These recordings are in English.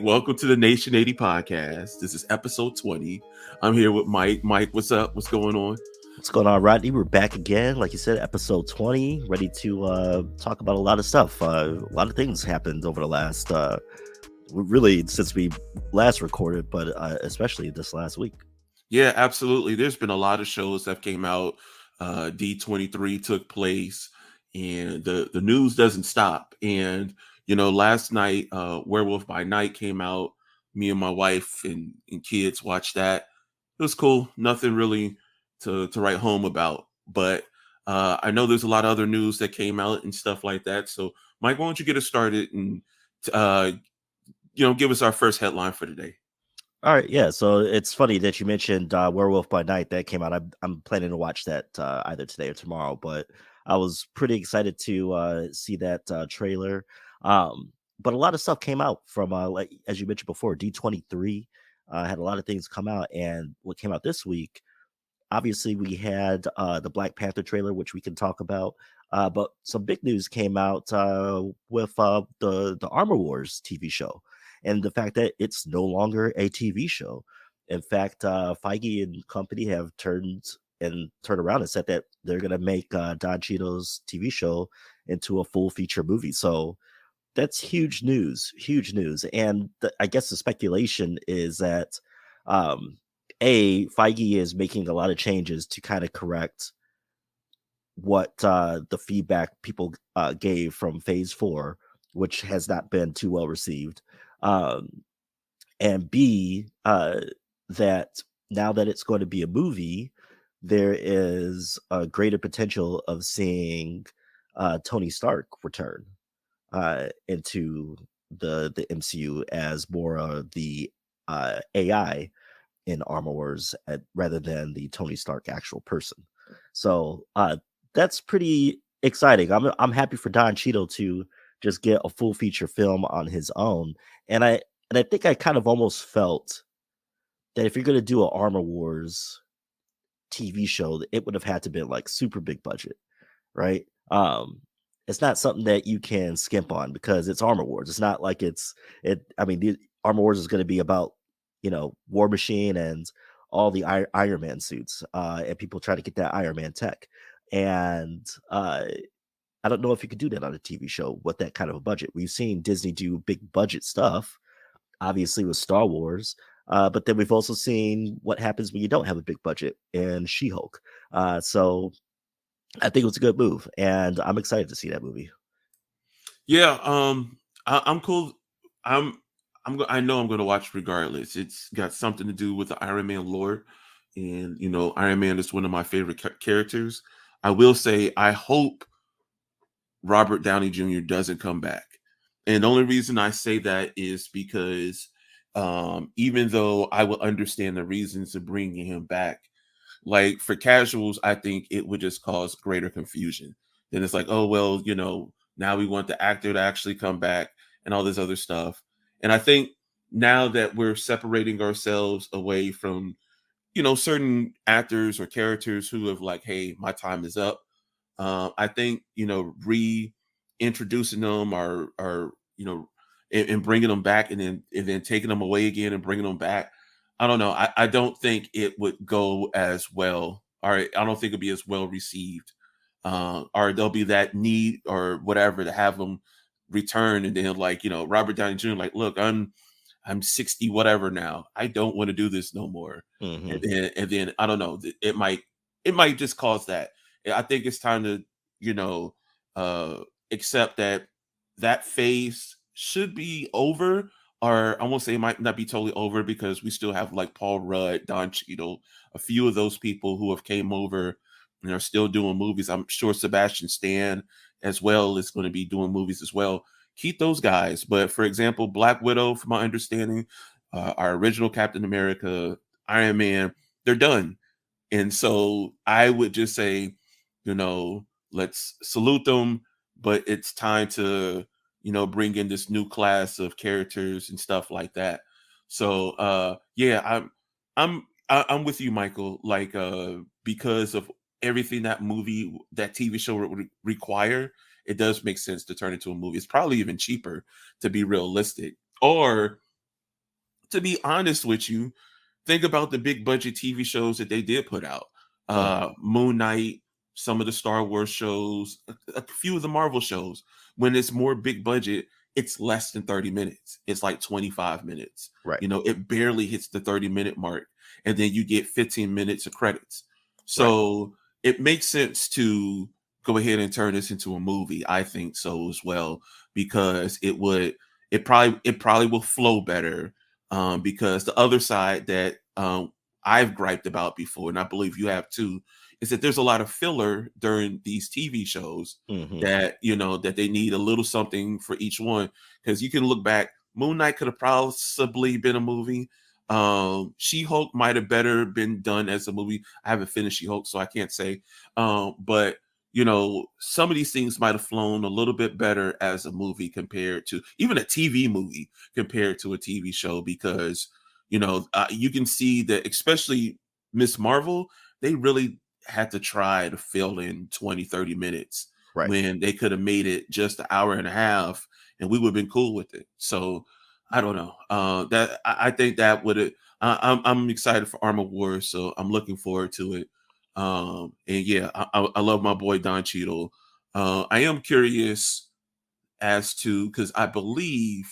Welcome to the Nation80 Podcast. This is episode 20. I'm here with Mike. Mike, what's up? What's going on? What's going on, Rodney? We're back again, like you said, episode 20, ready to talk about a lot of stuff. A lot of things happened over the last, really, since we last recorded, but especially this last week. Yeah, absolutely. There's been a lot of shows that came out. D23 took place, and the news doesn't stop. And, last night, Werewolf by Night came out. Me and my wife and kids watched that. It was cool. Nothing really to write home about. But I know there's a lot of other news that came out and stuff like that. So, Mike, why don't you get us started and, uh, give us our first headline for today? All right, yeah. So it's funny that you mentioned Werewolf by Night that came out. I'm planning to watch that either today or tomorrow, but I was pretty excited to see that trailer. But a lot of stuff came out from, like as you mentioned before, D23 had a lot of things come out, and what came out this week. Obviously, we had the Black Panther trailer, which we can talk about. But some big news came out with the Armor Wars TV show, and the fact that it's no longer a TV show. In fact, Feige and company have turned around and said that they're going to make Don Cheadle's TV show into a full feature movie. So that's huge news, huge news. And I guess the speculation is that Feige is making a lot of changes to kind of correct what the feedback people gave from Phase 4, which has not been too well received. And B, that now that it's going to be a movie, there is a greater potential of seeing Tony Stark return into the MCU as more of the AI in Armor Wars rather than the Tony Stark actual person. So that's pretty exciting. I'm happy for Don Cheadle to just get a full feature film on his own. And I think I kind of almost felt that if you're going to do an Armor Wars TV show, it would have had to be like super big budget, right? It's not something that you can skimp on because it's Armor Wars. It's not like the Armor Wars is going to be about, War Machine and all the Iron Man suits, and people try to get that Iron Man tech. And I don't know if you could do that on a TV show with that kind of a budget. We've seen Disney do big budget stuff, obviously with Star Wars, but then we've also seen what happens when you don't have a big budget in She-Hulk. So I think it was a good move, and I'm excited to see that movie. Yeah, I'm cool. I know I'm going to watch regardless. It's got something to do with the Iron Man lore, and Iron Man is one of my favorite characters. I will say I hope Robert Downey Jr. doesn't come back, and the only reason I say that is because even though I will understand the reasons of bringing him back, like for casuals, I think it would just cause greater confusion. Then it's like, oh well, now we want the actor to actually come back and all this other stuff. And I think now that we're separating ourselves away from, certain actors or characters who have like, hey, my time is up. I think reintroducing them or and bringing them back and then taking them away again and bringing them back. I don't know. I don't think it would go as well. Or I don't think it'd be as well received. Or there'll be that need or whatever to have them return and then like Robert Downey Jr. like, look, I'm 60 whatever now. I don't want to do this no more. Mm-hmm. And then I don't know. It might just cause that. I think it's time to uh accept that phase should be over, or I won't say it might not be totally over because we still have like Paul Rudd, Don Cheadle, a few of those people who have came over and are still doing movies. I'm sure Sebastian Stan as well is going to be doing movies as well. Keep those guys. But for example, Black Widow, from my understanding, our original Captain America, Iron Man, they're done. And so I would just say, let's salute them, but it's time to, bring in this new class of characters and stuff like that. So yeah, I'm with you, Michael. Like because of everything that TV show would require, it does make sense to turn into a movie. It's probably even cheaper, to be realistic. Or to be honest with you, think about the big budget TV shows that they did put out. Uh, Moon Knight, some of the Star Wars shows, a few of the Marvel shows. When it's more big budget, it's less than 30 minutes. It's like 25 minutes. right, You know, it barely hits the 30-minute mark. And then you get 15 minutes of credits. right. So it makes sense to go ahead and turn this into a movie. I think so as well, because it probably will flow better, because the other side that I've griped about before, and I believe you have too, is that there's a lot of filler during these TV shows Hmm. that that they need a little something for each one. Because you can look back, Moon Knight could have possibly been a movie. She-Hulk might have better been done as a movie. I haven't finished She-Hulk, so I can't say. But some of these things might have flown a little bit better as a movie compared to even a TV movie compared to a TV show, because you can see that, especially Miss Marvel, they really had to try to fill in 20-30 minutes Right. when they could have made it just an hour and a half and we would have been cool with it. So I don't know. That I think that would have. I'm excited for Armor Wars, so I'm looking forward to it. And yeah, I love my boy Don Cheadle. I am curious as to, because I believe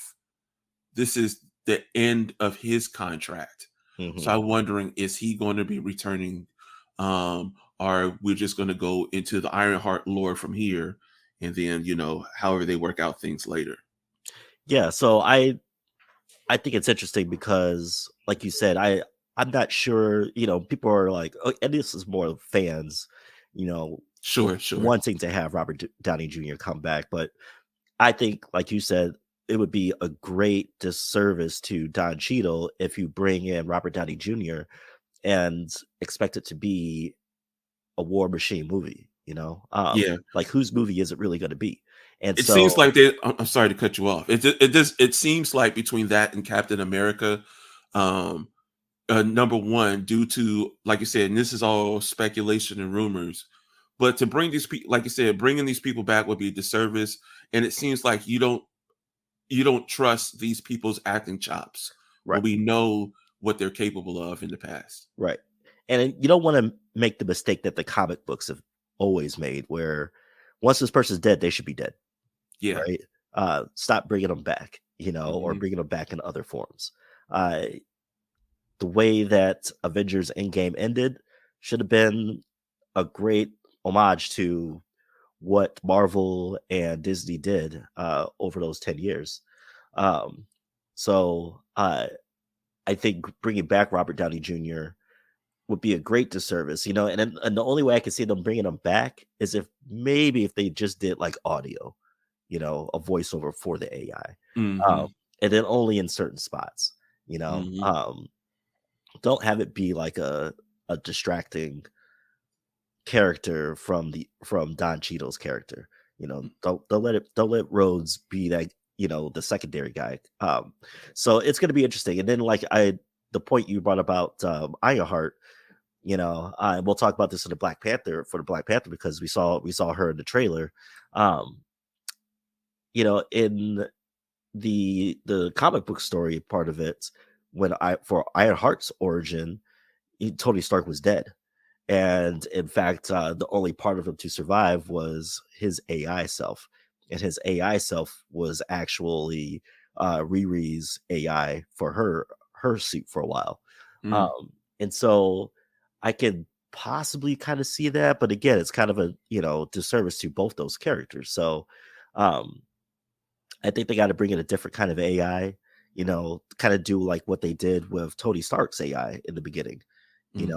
this is the end of his contract. Hmm. So I'm wondering, is he going to be returning? Or we're just going to go into the Ironheart lore from here, and then however they work out things later. Yeah. So I think it's interesting because, like you said, I'm not sure. People are like, oh, and this is more fans, you know, Sure, sure. wanting to have Robert Downey Jr. come back, but I think, like you said, it would be a great disservice to Don Cheadle if you bring in Robert Downey Jr. and expect it to be a War Machine movie. Yeah. Like, whose movie is it really going to be? And It seems so, like they. I'm sorry to cut you off. It seems like between that and Captain America, um, number one, due to, like you said, and this is all speculation and rumors, but to bring these people, like you said, bringing these people back would be a disservice, and it seems like you don't trust these people's acting chops right, when we know what they're capable of in the past. right, and you don't want to make the mistake that the comic books have always made, where once this person's dead, they should be dead. Yeah. Right? Stop bringing them back, or Hmm. bringing them back in other forms. Uh, the way that Avengers Endgame ended should have been a great homage to what Marvel and Disney did over those 10 years. Um, so I think bringing back Robert Downey Jr. would be a great disservice, and the only way I can see them bringing him back is if they just did like audio, a voiceover for the AI, um, Hmm. and then only in certain spots. You know, Hmm. um, don't have it be like a distracting character from Don Cheadle's character. Don't let Rhodes be that the secondary guy. So it's going to be interesting. And then the point you brought about Ironheart. We'll talk about this in the Black Panther because we saw her in the trailer. Um, in the comic book story part of it, for Ironheart's origin, Tony Stark was dead, and in fact, the only part of him to survive was his AI self, and his AI self was actually Riri's AI for her suit for a while. Mm. And so I can possibly kind of see that, but again, it's kind of a disservice to both those characters. So um, I think they got to bring in a different kind of AI, kind of do like what they did with Tony Stark's AI in the beginning, Hmm.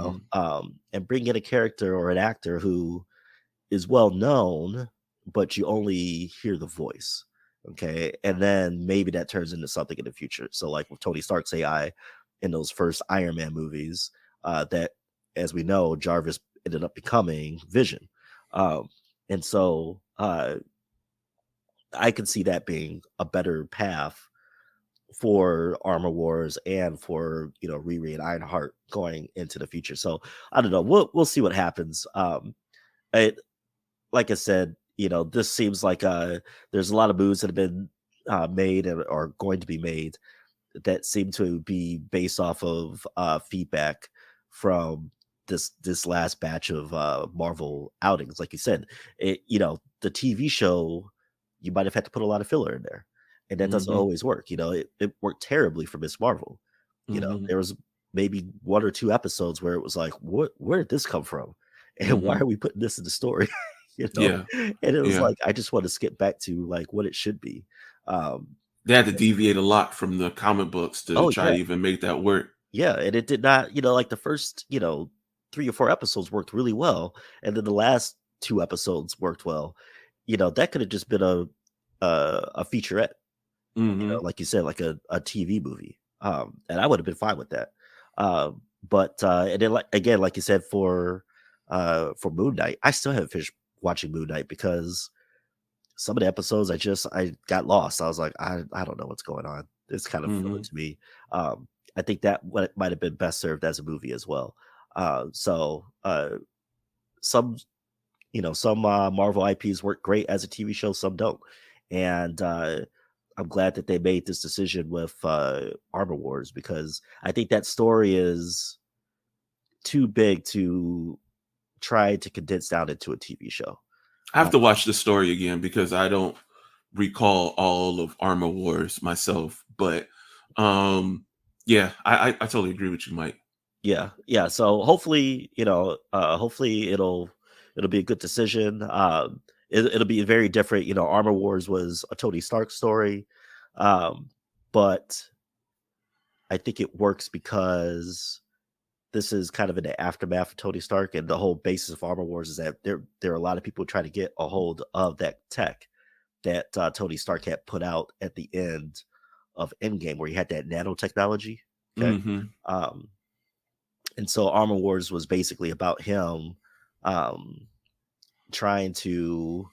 and bring in a character or an actor who is well known, but you only hear the voice. Okay. And then maybe that turns into something in the future. So, like with Tony Stark's AI in those first Iron Man movies, that, as we know, Jarvis ended up becoming Vision. Um, and so I can see that being a better path for Armor Wars and for Riri and Ironheart going into the future. So I don't know. We'll see what happens. It, like I said, this seems like there's a lot of moves that have been made and are going to be made, that seem to be based off of feedback from this last batch of Marvel outings. Like you said, the TV show, you might have had to put a lot of filler in there, and that doesn't Mhm. always work. It worked terribly for Miss Marvel. Mhm. There was maybe one or two episodes where it was like, where did this come from? And why Mhm. are we putting this in the story? Yeah. And it was Yeah. like, I just want to skip back to like what it should be. Um, They had to deviate a lot from the comic books to oh try yeah, to even make that work. yeah, and it did not, like the first, 3 or 4 episodes worked really well, and then the last 2 episodes worked well. That could have just been a featurette, Mhm. like you said, like a TV movie. And I would have been fine with that. But and then like again, like you said, for Moon Knight, I still haven't finished watching Moon Knight because some of the episodes I got lost. I was like, I don't know what's going on. It's kind of filler Mhm. to me. I think that what might have been best served as a movie as well. Some some Marvel IPs work great as a TV show, some don't, and I'm glad that they made this decision with Armor Wars because I think that story is too big to try to condense down into a TV show. I Uh, have to watch the story again because I don't recall all of Armor Wars myself. But yeah, I totally agree with you, Mike. Yeah, yeah. So hopefully, hopefully it'll be a good decision. It'll be very different. Armor Wars was a Tony Stark story, um, but I think it works because this is kind of in the aftermath of Tony Stark, and the whole basis of Armor Wars is that there are a lot of people trying to get a hold of that tech that Tony Stark had put out at the end of Endgame, where he had that nanotechnology. Okay. Mhm. Um, and so Armor Wars was basically about him um, trying to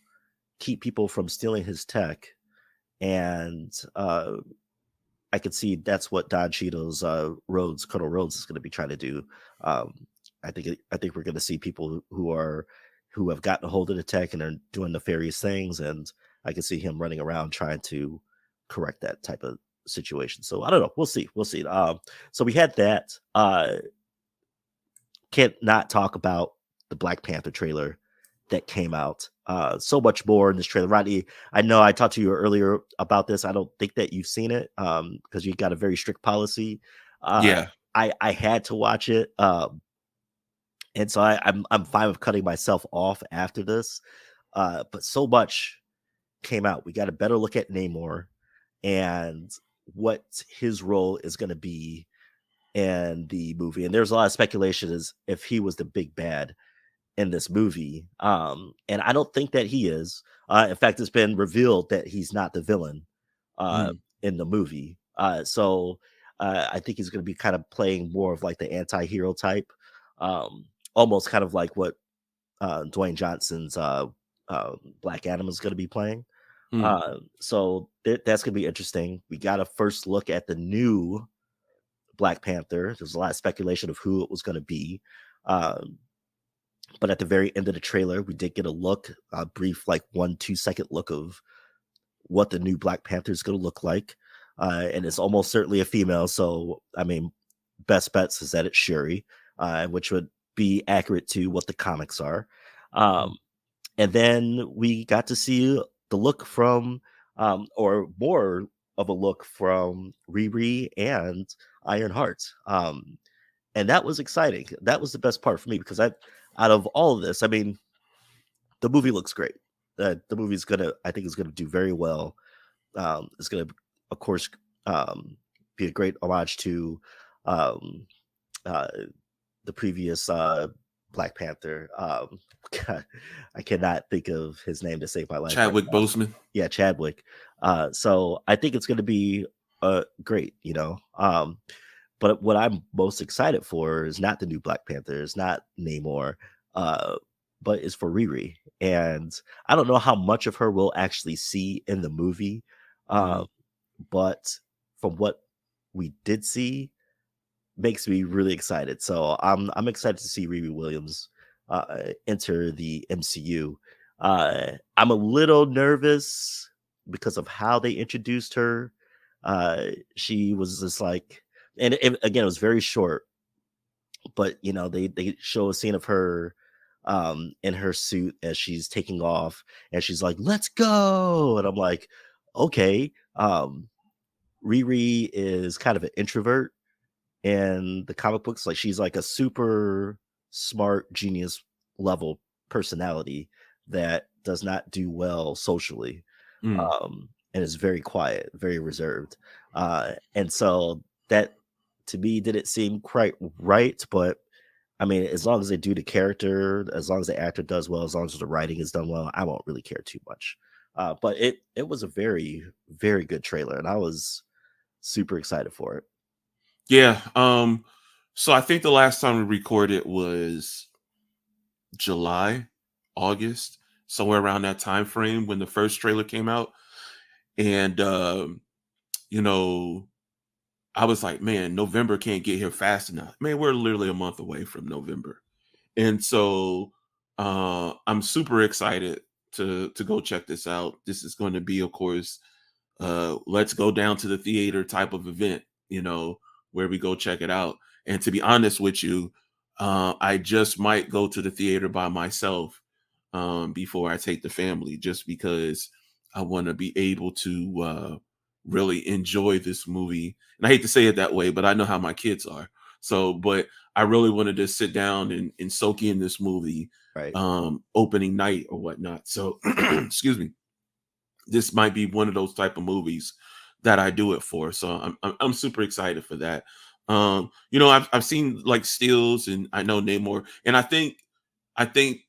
keep people from stealing his tech, and I could see that's what Don Cheadle's Colonel Rhodes is going to be trying to do. Um, I think we're going to see people who have gotten a hold of the tech and are doing nefarious things, and I can see him running around trying to correct that type of situation. So I don't know. We'll see. We'll see. So we had that. Can't not talk about the Black Panther trailer that came out. So much more in this trailer. Rodney, I know I talked to you earlier about this. I don't think that you've seen it because you got a very strict policy. Uh, Yeah. I had to watch it, and so I'm fine with cutting myself off after this. But so much came out. We got a better look at Namor and what his role is going to be in the movie. And there's a lot of speculation as if he was the big bad in this movie. And I don't think that he is. In fact, it's been revealed that he's not the villain Mm. in the movie. I think he's going to be kind of playing more of like the anti-hero type, almost kind of like what Dwayne Johnson's Black Adam is going to be playing. Mm. That's going to be interesting. We got a first look at the new Black Panther. There's a lot of speculation of who it was going to be. Um, but at the very end of the trailer, we did get a brief, like 1-2 second look of what the new Black Panther is going to look like. And it's almost certainly a female. So, I mean, best bets is that it's Shuri, which would be accurate to what the comics are. Mm. Um, and then we got to see the look from, or more of a look from Riri and Ironheart. And that was exciting. That was the best part for me because out of all of this, I mean, the movie looks great. The movie's I think, is gonna do very well. It's gonna, of course, be a great homage to um, uh, the previous Black Panther. God, I cannot think of his name to save my life right Chadwick now. Boseman. Yeah, Chadwick. So I think it's going to be great. But what I'm most excited for is not the new Black Panther, it's not Namor, uh, but it's for Riri. And I don't know how much of her we'll actually see in the movie, uh, Mm. but from what we did see, makes me really excited. So I'm excited to see Riri Williams enter the MCU. I'm a little nervous because of how they introduced her She was just like, and again, it was very short, but they show a scene of her in her suit as she's taking off, and she's like, "Let's go!" And I'm like, okay. Riri is kind of an introvert in the comic books. Like, she's like a super smart genius level personality that does not do well socially, Mm. and is very quiet, very reserved. And so that, to me, didn't seem quite right. But I mean, as long as they do the character, as long as the actor does well, as long as the writing is done well, I won't really care too much. But it was a very, very good trailer, and I was super excited for it. Yeah. So I think the last time we recorded was July, August, somewhere around that time frame when the first trailer came out. And you know, I was like, man, November can't get here fast enough. Man, we're literally a month away from November. And so I'm super excited to go check this out. This is going to be, of course, let's go down to the theater type of event, where we go check it out. And to be honest with you, I just might go to the theater by myself before I take the family, just because I want to be able to really enjoy this movie. And I hate to say it that way, but I know how my kids are. So, but I really wanted to sit down and soak in this movie Right. opening night or whatnot. So, excuse me, this might be one of those type of movies that I do it for. So I'm super excited for that. I've seen like stills, and I know Namor, and I think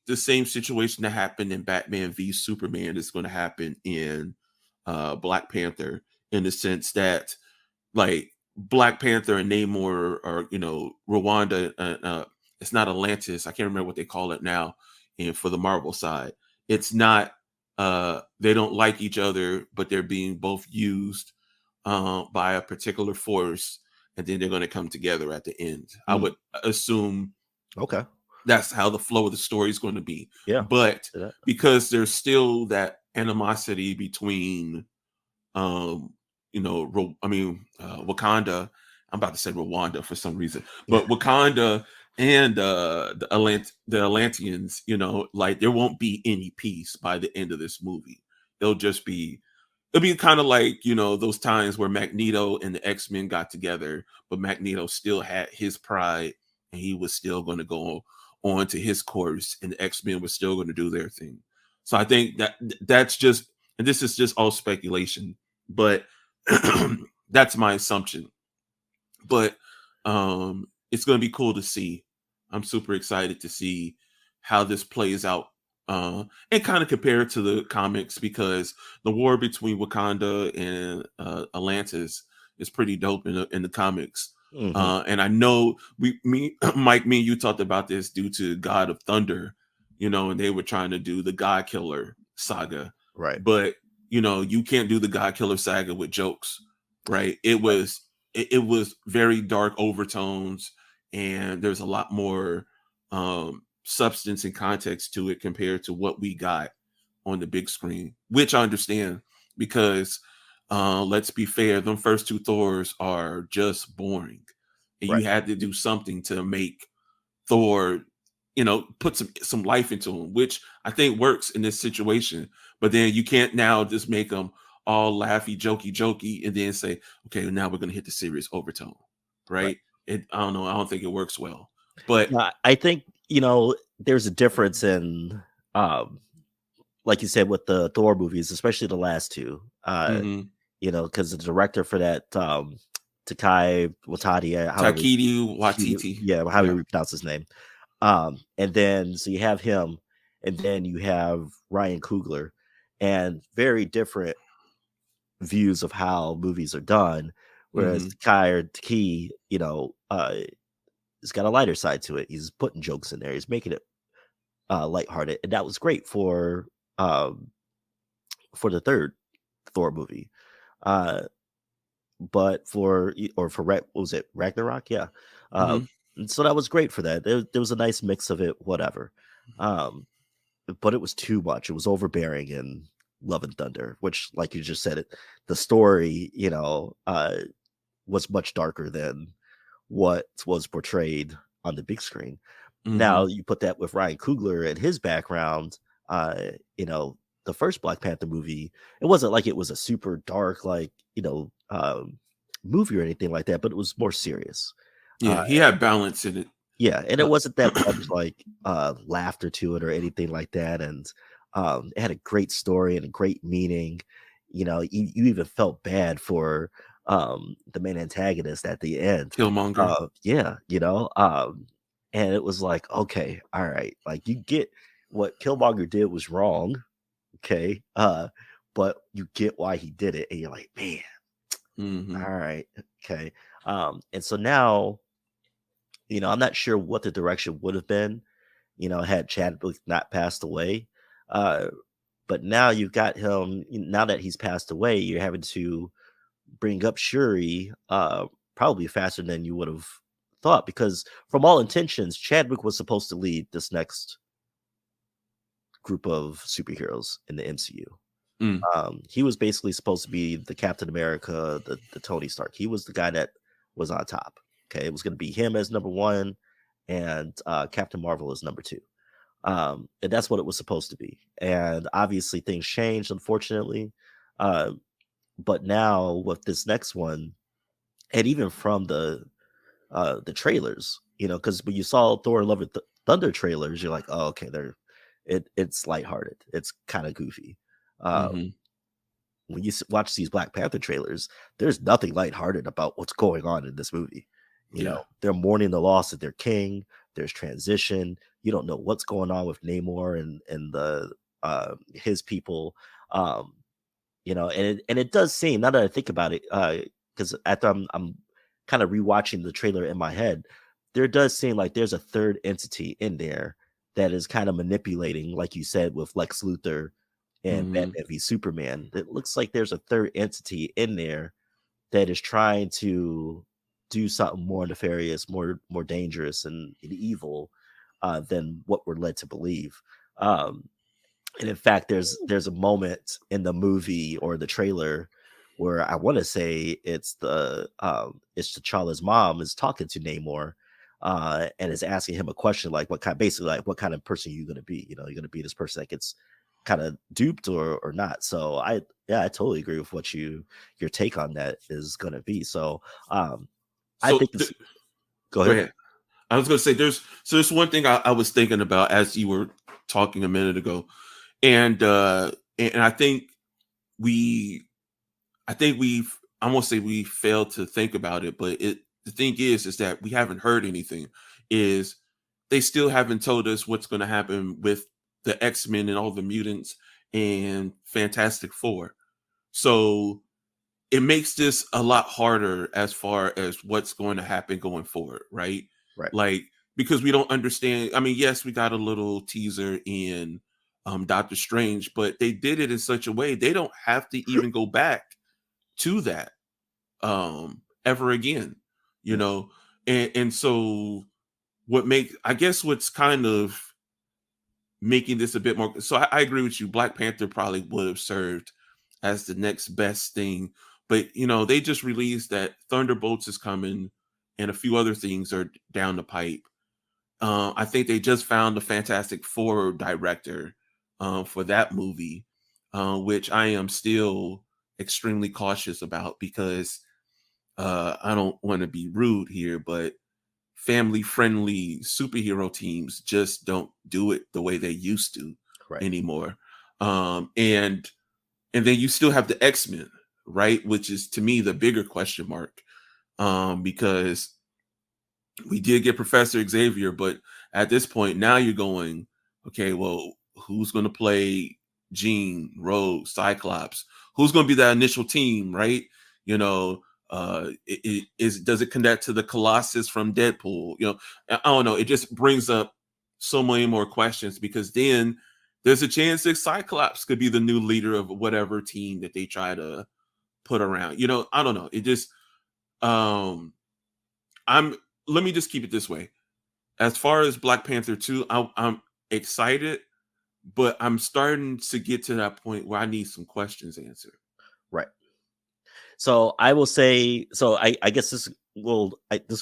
the same situation that happened in Batman v Superman is going to happen in Black Panther, in the sense that, like, Black Panther and Namor are, Rwanda. It's not Atlantis. I can't remember what they call it now. And for the Marvel side, it's not. They don't like each other, but they're being both used by a particular force, and then they're going to come together at the end. I Mm, would assume okay. that's how the flow of the story is going to be. Yeah. But That- because there's still that animosity between um Wakanda. I'm about to say Rwanda for some reason, Yeah. but Wakanda and the Atlanteans, like, there won't be any peace by the end of this movie. It'll just be it'll be kind of like, those times where Magneto and the X-Men got together, but Magneto still had his pride, and he was still going to go on to his course, and the X-Men were still going to do their thing. So I think that's just, and this is just all speculation, but that's my assumption. But it's going to be cool to see. I'm super excited to see how this plays out, and kind of compare it to the comics, because the war between Wakanda and Atlantis is pretty dope in the comics. Hmm. And I know Mike, me and you talked about this due to God of Thunder, and they were trying to do the God Killer saga, Right. but you can't do the God Killer saga with jokes, right? It was very dark overtones, and there's a lot more substance and context to it compared to what we got on the big screen, which I understand, because let's be fair, them first two Thors are just boring, and Right. you had to do something to make Thor, put some life into him, which I think works in this situation. But then you can't now just make them all laughy, jokey, and then say, okay, now we're gonna hit the serious overtone, Right. right? I don't know. I don't think it works well. But Yeah, I think there's a difference in, um, like you said, with the Thor movies, especially the last two. mhm, Because the director for that, Takai Watati, however Taikidi Watiti, yeah, however yeah, you pronounce his name. And then so you have him, and then you have Ryan Coogler, and very different views of how movies are done. Whereas hmm Takai or Taki, he's got a lighter side to it. He's putting jokes in there. He's making it lighthearted, and that was great um for the third Thor movie. Uh, but what was it, Ragnarok? Yeah. Uh, hmm and so that was great for that. There was a nice mix of it, whatever. Um, but it was too much. It was overbearing, and Love and Thunder, which, like you just said, the story, was much darker than what was portrayed on the big screen. Now Hmm. you put that with Ryan Coogler and his background, uh, you know, the first Black Panther movie, it wasn't like it was a super dark, like, movie or anything like that, but it was more serious. Yeah, Uh, he had balance in it. yeah, and it Uh, wasn't that much like laughter to it or anything like that. And it had a great story and a great meaning. You even felt bad for the main antagonist at the end. Killmonger. Yeah, and it was like, okay, all right, like you get what Killmonger did was wrong, okay, but you get why he did it, and you're like, man, Hmm. all right, okay, and so now, I'm not sure what the direction would have been, had Chadwick not passed away. Uh, but now you've got him. Now that he's passed away, you're having to bring up Shuri probably faster than you would have thought, because from all intentions, Chadwick was supposed to lead this next group of superheroes in the MCU. Mm. He was basically supposed to be the Captain America, the Tony Stark. He was the guy that was on top. Okay, it was going to be him as number one, and Captain Marvel as number two. And that's what it was supposed to be. And obviously, things changed, unfortunately. Uh, but now with this next one, and even from the trailers, because when you saw Thor: Love and Thunder trailers, you're like, oh, okay, it's lighthearted, it's kind of goofy. Uh, Hmm. when you watch these Black Panther trailers, there's nothing lighthearted about what's going on in this movie. Yeah. They're mourning the loss of their king. There's transition. You don't know what's going on with Namor and the his people. Um, and it does seem, now that I think about it, because after I'm kind of rewatching the trailer in my head, there does seem like there's a third entity in there that is kind of manipulating, like you said, with Lex Luthor and Hmm. Batman v Superman. It looks like there's a third entity in there that is trying to do something more nefarious, more dangerous and evil than what we're led to believe. Um, and in fact, there's a moment in the movie or the trailer where I want to say it's T'Challa's mom is talking to Namor, and is asking him a question like what kind of person are you gonna be? You're gonna be this person that gets kind of duped or not. So I totally agree with what your take on that is gonna be. So I So think it's go go ahead. ahead. I was going to say there's one thing I was thinking about as you were talking a minute ago, and and we I think we've I won't say we failed to think about it, but the thing is that we haven't heard anything. Is they still haven't told us what's going to happen with the X-Men and all the mutants and Fantastic Four. So it makes this a lot harder as far as what's going to happen going forward, right? Right. Like, because we don't understand. I mean, yes, we got a little teaser in Doctor Strange, but they did it in such a way they don't have to even go back to that ever again, you Yeah. know. And so I guess what's kind of making this a bit more, so I agree with you. Black Panther probably would have served as the next best thing, but they just released that Thunderbolts is coming and a few other things are down the pipe. I think they just found a Fantastic Four director for that movie, which I am still extremely cautious about because I don't want to be rude here, but family friendly superhero teams just don't do it the way they used to Right. anymore. And then you still have the X-Men, right? Which is to me the bigger question mark. Because we did get Professor Xavier, but at this point now you're going, okay, well, who's going to play Jean, Rogue, Cyclops? Who's going to be that initial team, right? You know, does it connect to the Colossus from Deadpool? I don't know. It just brings up so many more questions because then there's a chance that Cyclops could be the new leader of whatever team that they try to put around. I don't know. It just um I'm let me just keep it this way. As far as Black Panther 2, I'm excited, but I'm starting to get to that point where I need some questions answered. Right. So I will say, so I guess this will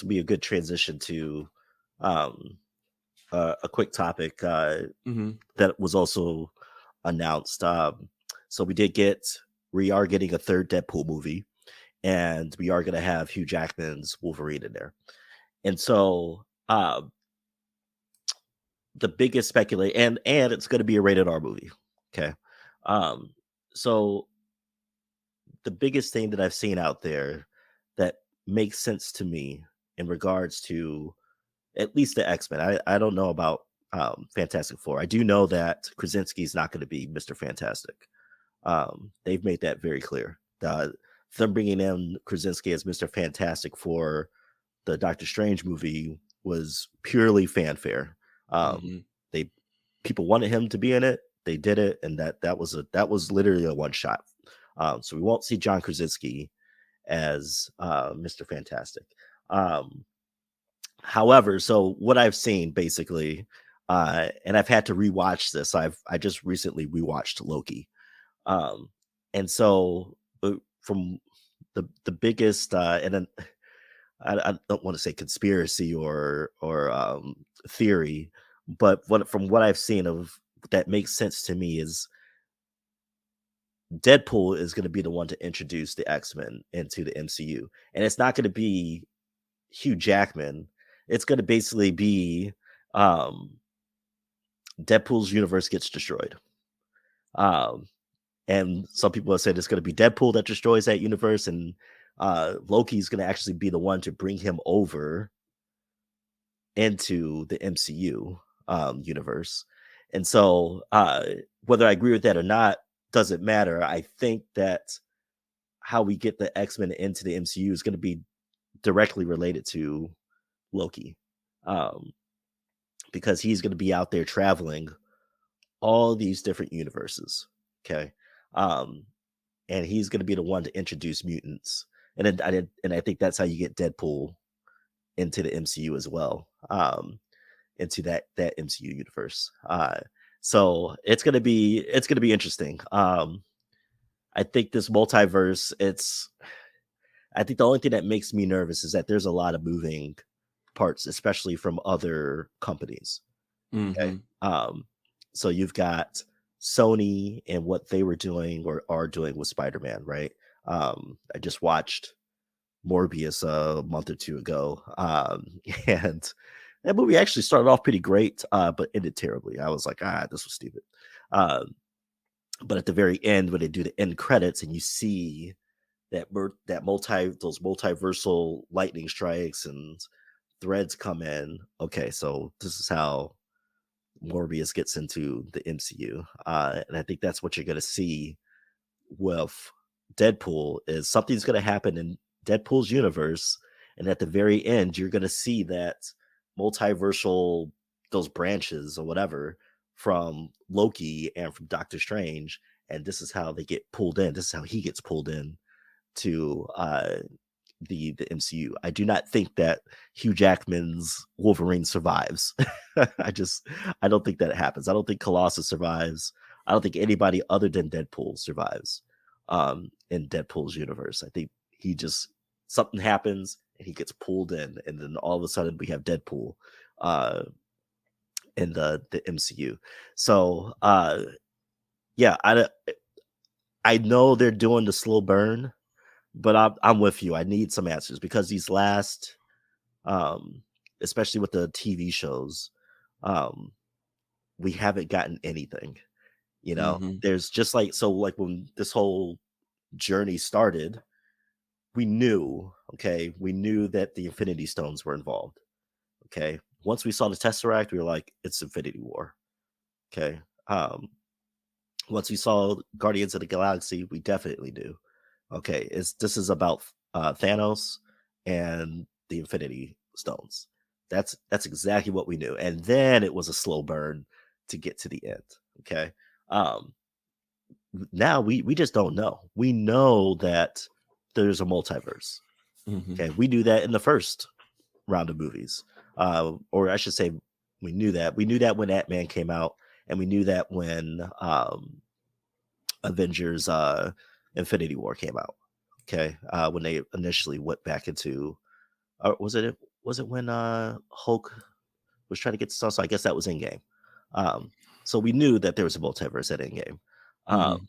be a good transition to um, a quick topic Mm-hmm. that was also announced. So we are getting a third Deadpool movie, and we are going to have Hugh Jackman's Wolverine in there. And so the biggest speculate and it's going to be a rated R movie. Okay. Um, so the biggest thing that I've seen out there that makes sense to me in regards to at least the X-Men. I don't know about Fantastic Four. I do know that Krasinski is not going to be Mr. Fantastic. They've made that very clear. Them bringing in Krasinski as Mr. Fantastic for the Doctor Strange movie was purely fanfare. Mm-hmm. They people wanted him to be in it. They did it, and that was literally a one shot. So we won't see John Krasinski as Mr. Fantastic. However, so what I've seen basically, and I've had to rewatch this. I just recently rewatched Loki, and so from the biggest and then I don't want to say conspiracy or theory, but from what I've seen of that makes sense to me is Deadpool is going to be the one to introduce the X-Men into the MCU, and it's not going to be Hugh Jackman. It's going to basically be um, Deadpool's universe gets destroyed. And some people have said it's going to be Deadpool that destroys that universe, and Loki's going to actually be the one to bring him over into the MCU universe. And so, whether I agree with that or not doesn't matter. I think that how we get the X-Men into the MCU is going to be directly related to Loki, because he's going to be out there traveling all these different universes. Okay. And he's going to be the one to introduce mutants. And I think that's how you get Deadpool into the MCU as well, into that MCU universe. So it's gonna be interesting. I think this multiverse. I think the only thing that makes me nervous is that there's a lot of moving parts, especially from other companies. Okay. Mm-hmm. So you've got Sony and what they were doing or are doing with Spider-Man, right? I just watched Morbius a month or two ago, and that movie actually started off pretty great, but ended terribly. I was like, this was stupid. But at the very end, when they do the end credits, and you see those multiversal lightning strikes and threads come in. Okay, so this is how Morbius gets into the MCU, and I think that's what you're going to see with Deadpool. Is something's going to happen in Deadpool's universe, and at the very end, you're going to see that multiversal, those branches or whatever from Loki and from Doctor Strange, and this is how they get pulled in. This is how he gets pulled in to the MCU. I do not think that Hugh Jackman's Wolverine survives. I don't think that it happens. I don't think Colossus survives. I don't think anybody other than Deadpool survives in Deadpool's universe. I think he just something happens and he gets pulled in, and then all of a sudden we have Deadpool in the MCU. So yeah, I know they're doing the slow burn, but I'm with you. I need some answers because these last, especially with the TV shows, we haven't gotten anything. Mm-hmm. There's just like when this whole journey started, we knew that the Infinity Stones were involved. Okay, once we saw the Tesseract, we were like, it's Infinity War. Okay, once we saw Guardians of the Galaxy, we definitely knew. Okay, this is about Thanos and the Infinity Stones. That's exactly what we knew, and then it was a slow burn to get to the end. Okay, now we just don't know. We know that there's a multiverse. Mm-hmm. Okay, we knew that in the first round of movies, or I should say, we knew that when Ant-Man came out, and we knew that when Avengers Infinity War came out. Okay, when they initially went back into, was it when Hulk was trying to get stuff? So I guess that was Endgame. So we knew that there was a multiverse at Endgame. Um, Mhm.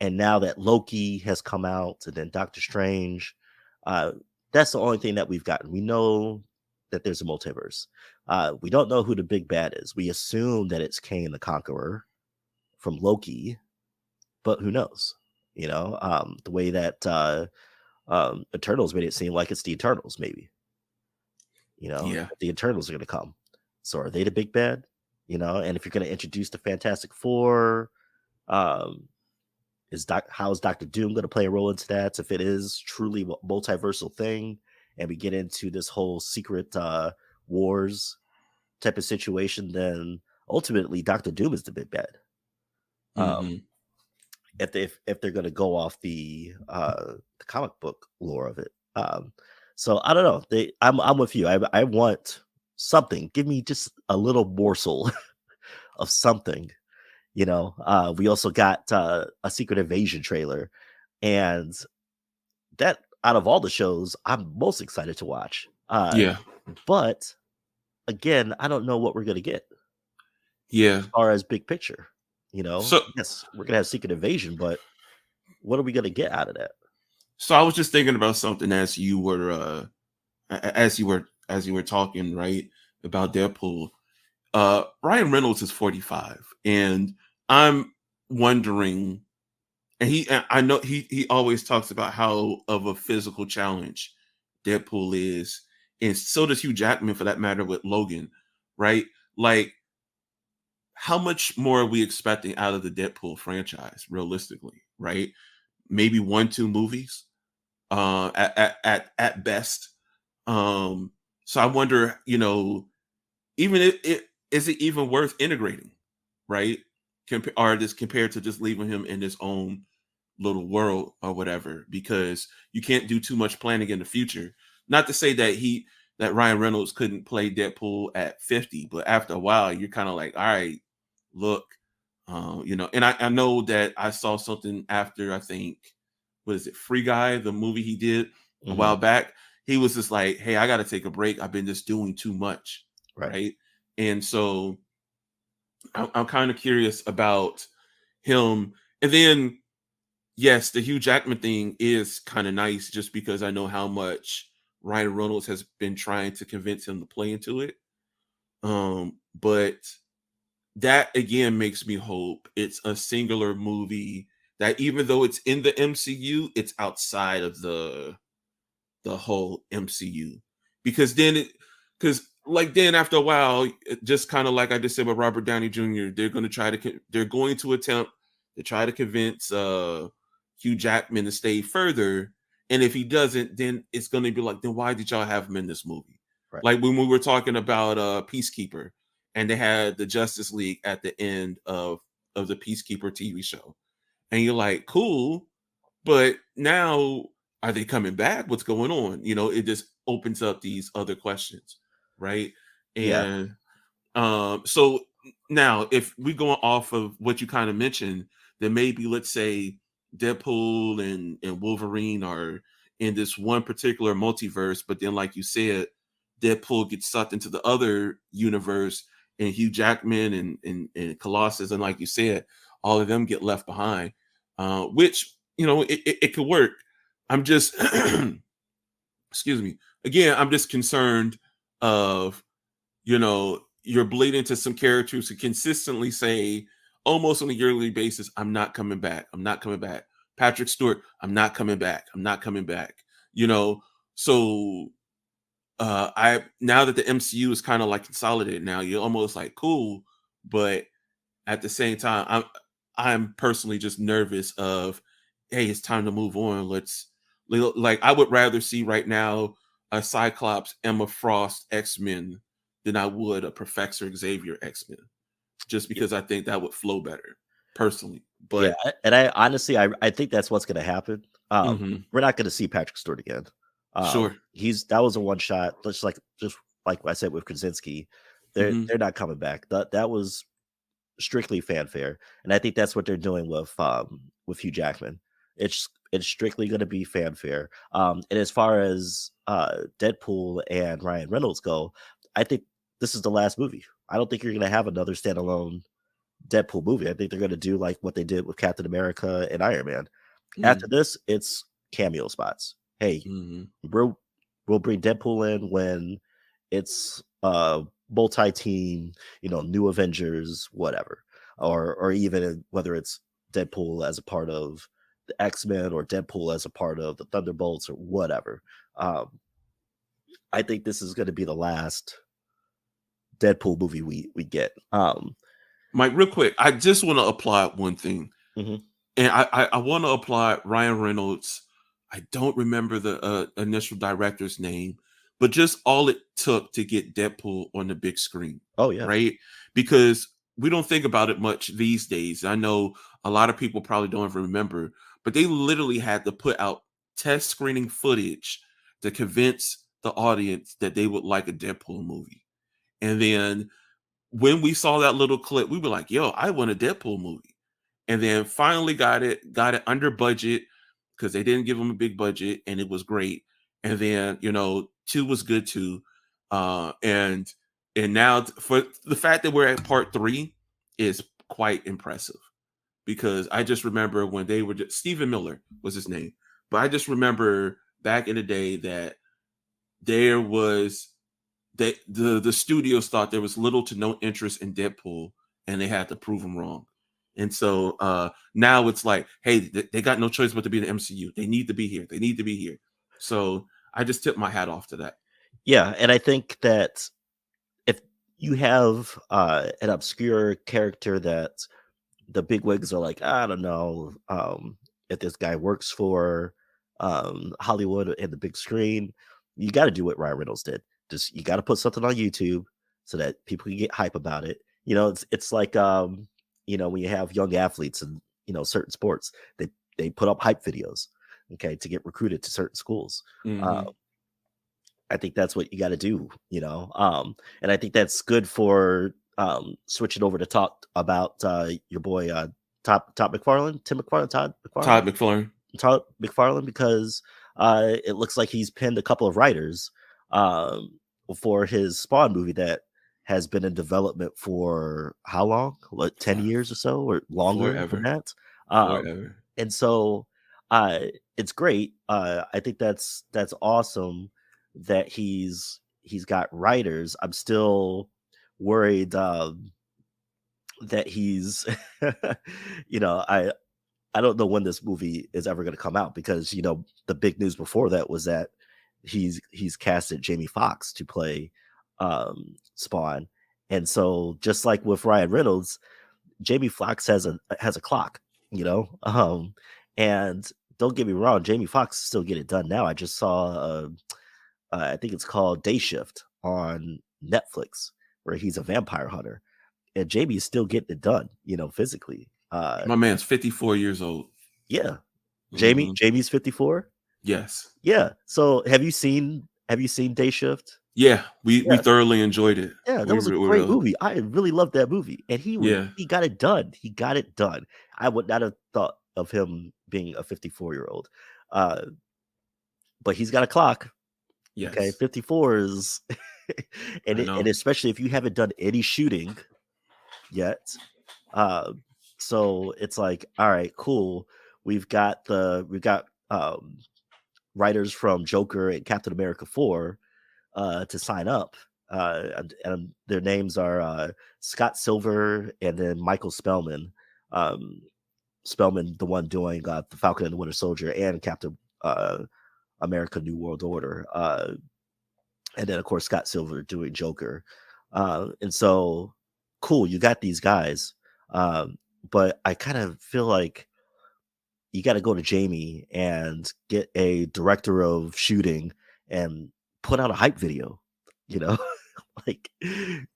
and now that Loki has come out, and then Doctor Strange, uh, that's the only thing that we've gotten. We know that there's a multiverse. We don't know who the big bad is. We assume that it's Kang the Conqueror from Loki, but who knows? The way that Eternals made it seem like it's the Eternals, maybe. Yeah. The Eternals are going to come. So are they the big bad? And if you're going to introduce the Fantastic Four, um, how is Doctor Doom going to play a role into that? If it is truly a multiversal thing, and we get into this whole secret wars type of situation, then ultimately Doctor Doom is the big bad. Um, Mhm. if they're going to go off the comic book lore of it. So I don't know. I'm with you. I want something. Give me just a little morsel of something. We also got a Secret Invasion trailer, and that out of all the shows, I'm most excited to watch. Yeah. But again, I don't know what we're gonna get Yeah. as far as big picture. So Yes, we're gonna have Secret Invasion, but what are we gonna get out of that? so I was just thinking about something as you were as you were talking, right, about Deadpool. Ryan Reynolds is 45, and I'm wondering, and I know he always talks about how of a physical challenge Deadpool is, and so does Hugh Jackman for that matter with Logan, right? Like, how much more are we expecting out of the Deadpool franchise, realistically, right? Maybe one, two movies, at best. So I wonder, even if it is it even worth integrating, right? Or just compared to just leaving him in his own little world or whatever, because you can't do too much planning in the future. Not to say that Ryan Reynolds couldn't play Deadpool at 50, but after a while, you're kind of like, all right, look, and I know that I saw something after, I think, what is it, Free Guy, the movie he did a Mhm. while back. He was just like, hey, I got to take a break. I've been just doing too much, Right. right? And so I'm kind of curious about him. And then, yes, the Hugh Jackman thing is kind of nice just because I know how much Ryan Reynolds has been trying to convince him to play into it. But that again makes me hope it's a singular movie that, even though it's in the MCU, it's outside of the whole MCU. Because then after a while, just kind of like I just said with Robert Downey Jr., they're going to attempt to try to convince Hugh Jackman to stay further. And if he doesn't, then it's going to be like, then why did y'all have him in this movie? Right. Like when we were talking about Peacekeeper, and they had the Justice League at the end of the Peacekeeper TV show, and you're like, cool, but now, are they coming back? What's going on? It just opens up these other questions, right? Yeah. And so now, if we go off of what you kind of mentioned, then maybe let's say Deadpool and Wolverine are in this one particular multiverse, but then, like you said, Deadpool gets sucked into the other universe, and Hugh Jackman and Colossus, and like you said, all of them get left behind. Which, it could work. I'm just excuse me. Again, I'm just concerned of, you're bleeding to some characters who consistently say, almost on a yearly basis, I'm not coming back. I'm not coming back. Patrick Stewart, I'm not coming back. I'm not coming back. So I now that the MCU is kind of like consolidated now, you're almost like, cool, but at the same time, I'm personally just nervous of, hey, it's time to move on. Like, I would rather see right now a Cyclops, Emma Frost X-Men than I would a Professor Xavier X-Men, just Yeah. because I think that would flow better personally. Yeah, But and I honestly, I think that's what's gonna happen. mhm, We're not gonna see Patrick Stewart again. sure. That was a one shot, just like I said with Krasinski. They're Hmm. they're not coming back. That was strictly fanfare, and I think that's what they're doing with Hugh Jackman. It's strictly going to be fanfare. And as far as Deadpool and Ryan Reynolds go, I think this is the last movie. I don't think you're going to have another standalone Deadpool movie. I think they're going to do like what they did with Captain America and Iron Man. After Mm, this, it's cameo spots. Hey, mhm. we'll we'll bring Deadpool in when it's multi-team, new Avengers, whatever, or even whether it's Deadpool as a part of the X-Men or Deadpool as a part of the Thunderbolts or whatever. Um, I think this is going to be the last Deadpool movie we get. Mike, real quick, I just want to apply one thing, Mhm. and I want to apply Ryan Reynolds. I don't remember the initial director's name, but just all it took to get Deadpool on the big screen, Oh yeah. right? Because we don't think about it much these days. I know a lot of people probably don't even remember, but they literally had to put out test screening footage to convince the audience that they would like a Deadpool movie. And then when we saw that little clip, we were like, "Yo, I want a Deadpool movie." And then finally got it under budget because they didn't give them a big budget, and it was great. And then two was good too, and now for the fact that we're at part three is quite impressive because I just remember when they were Stephen Miller was his name, but I just remember back in the day that there was the studios thought there was little to no interest in Deadpool, and they had to prove them wrong. And so now it's like, hey, they got no choice but to be in the MCU. They need to be here. They need to be here. So I just tip my hat off to that. Yeah, and I think that if you have an obscure character that the big wigs are like, I don't know, if this guy works for Hollywood and the big screen, you got to do what Ryan Reynolds did. Just you got to put something on YouTube so that people can get hype about it. It's like when you have young athletes and certain sports, they put up hype videos, okay, to get recruited to certain schools. Uh, Hmm. I think that's what you got to do, and I think that's good for switching over to talk about your boy Todd McFarlane, Tim McFarlane, Todd McFarlane. Todd McFarlane, because it looks like he's pinned a couple of writers um, for his Spawn movie that has been in development for how long? What, 10 years or so, or longer than Forever. that? Um, Forever. and so uh, it's great. I think that's awesome that he's got writers. I'm still worried that he's I don't know when this movie is ever going to come out, because the big news before that was that he's casted Jamie Foxx to play Spawn. And so just like with Ryan Reynolds, Jamie Foxx has a clock, you know. And don't get me wrong, Jamie Foxx still get it done now. I just saw I think it's called Day Shift on Netflix, where he's a vampire hunter, and Jamie is still getting it done, physically. My man's 54 years old. Yeah. Hmm. Jamie's 54? Yes. Yeah. So have you seen Day Shift? Yeah, we Yeah. thoroughly enjoyed it. Yeah, that We was a were great movie. I really loved that movie. And yeah. he got it done. He got it done. I would not have thought of him being a 54-year-old. Uh, but he's got a clock. Okay. Yes. 54 is I and know. especially if you haven't done any shooting yet. Uh, so it's like, all right, cool. We've got writers from Joker and Captain America 4 to sign up. And their names are Scott Silver and then Michael Spellman. Um, Spellman, the one doing the Falcon and the Winter Soldier and Captain America: New World Order, and then of course Scott Silver doing Joker. And so, cool, you got these guys, but I kind of feel like you got to go to Jamie and get a director of shooting and put out a hype video, you know, like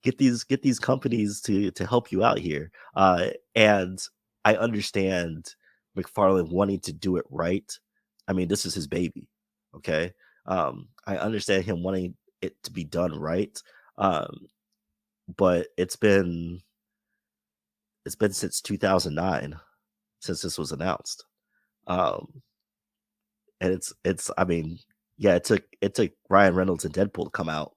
get these companies to help you out here. And I understand McFarlane wanting to do it right. I mean, this is his baby. Okay. I understand him wanting it to be done right. Um, but it's been it's been since 2009 since this was announced. Um, and it's I mean, yeah, it took Ryan Reynolds and Deadpool to come out.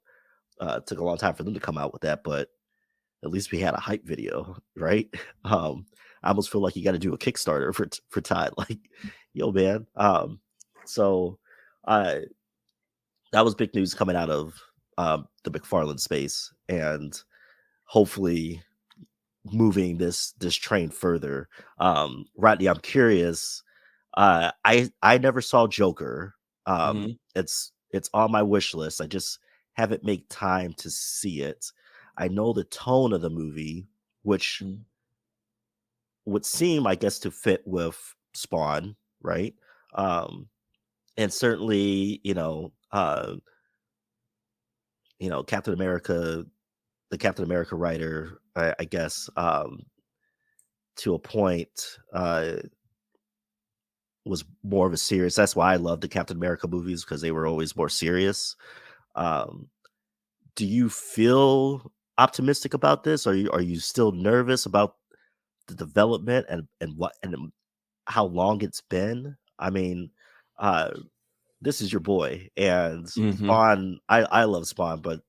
It took a long time for them to come out with that, but at least we had a hype video, right? I almost feel like you got to do a Kickstarter for Todd. Like, yo, man. So uh, that was big news coming out of the McFarlane space, and hopefully moving this train further. Rodney, I'm curious. I never saw Joker. Mhm, It's on my wish list. I just haven't made time to see it. I know the tone of the movie, which mhm. would seem, I guess, to fit with Spawn, right? Um, and certainly, Captain America, the Captain America writer, I guess, to a point, was more of a serious. That's why I love the Captain America movies, because they were always more serious. Um, do you feel optimistic about this? Are you still nervous about the development and how long it's been? I mean, uh, this is your boy, and Mhm. Spawn. I love Spawn, but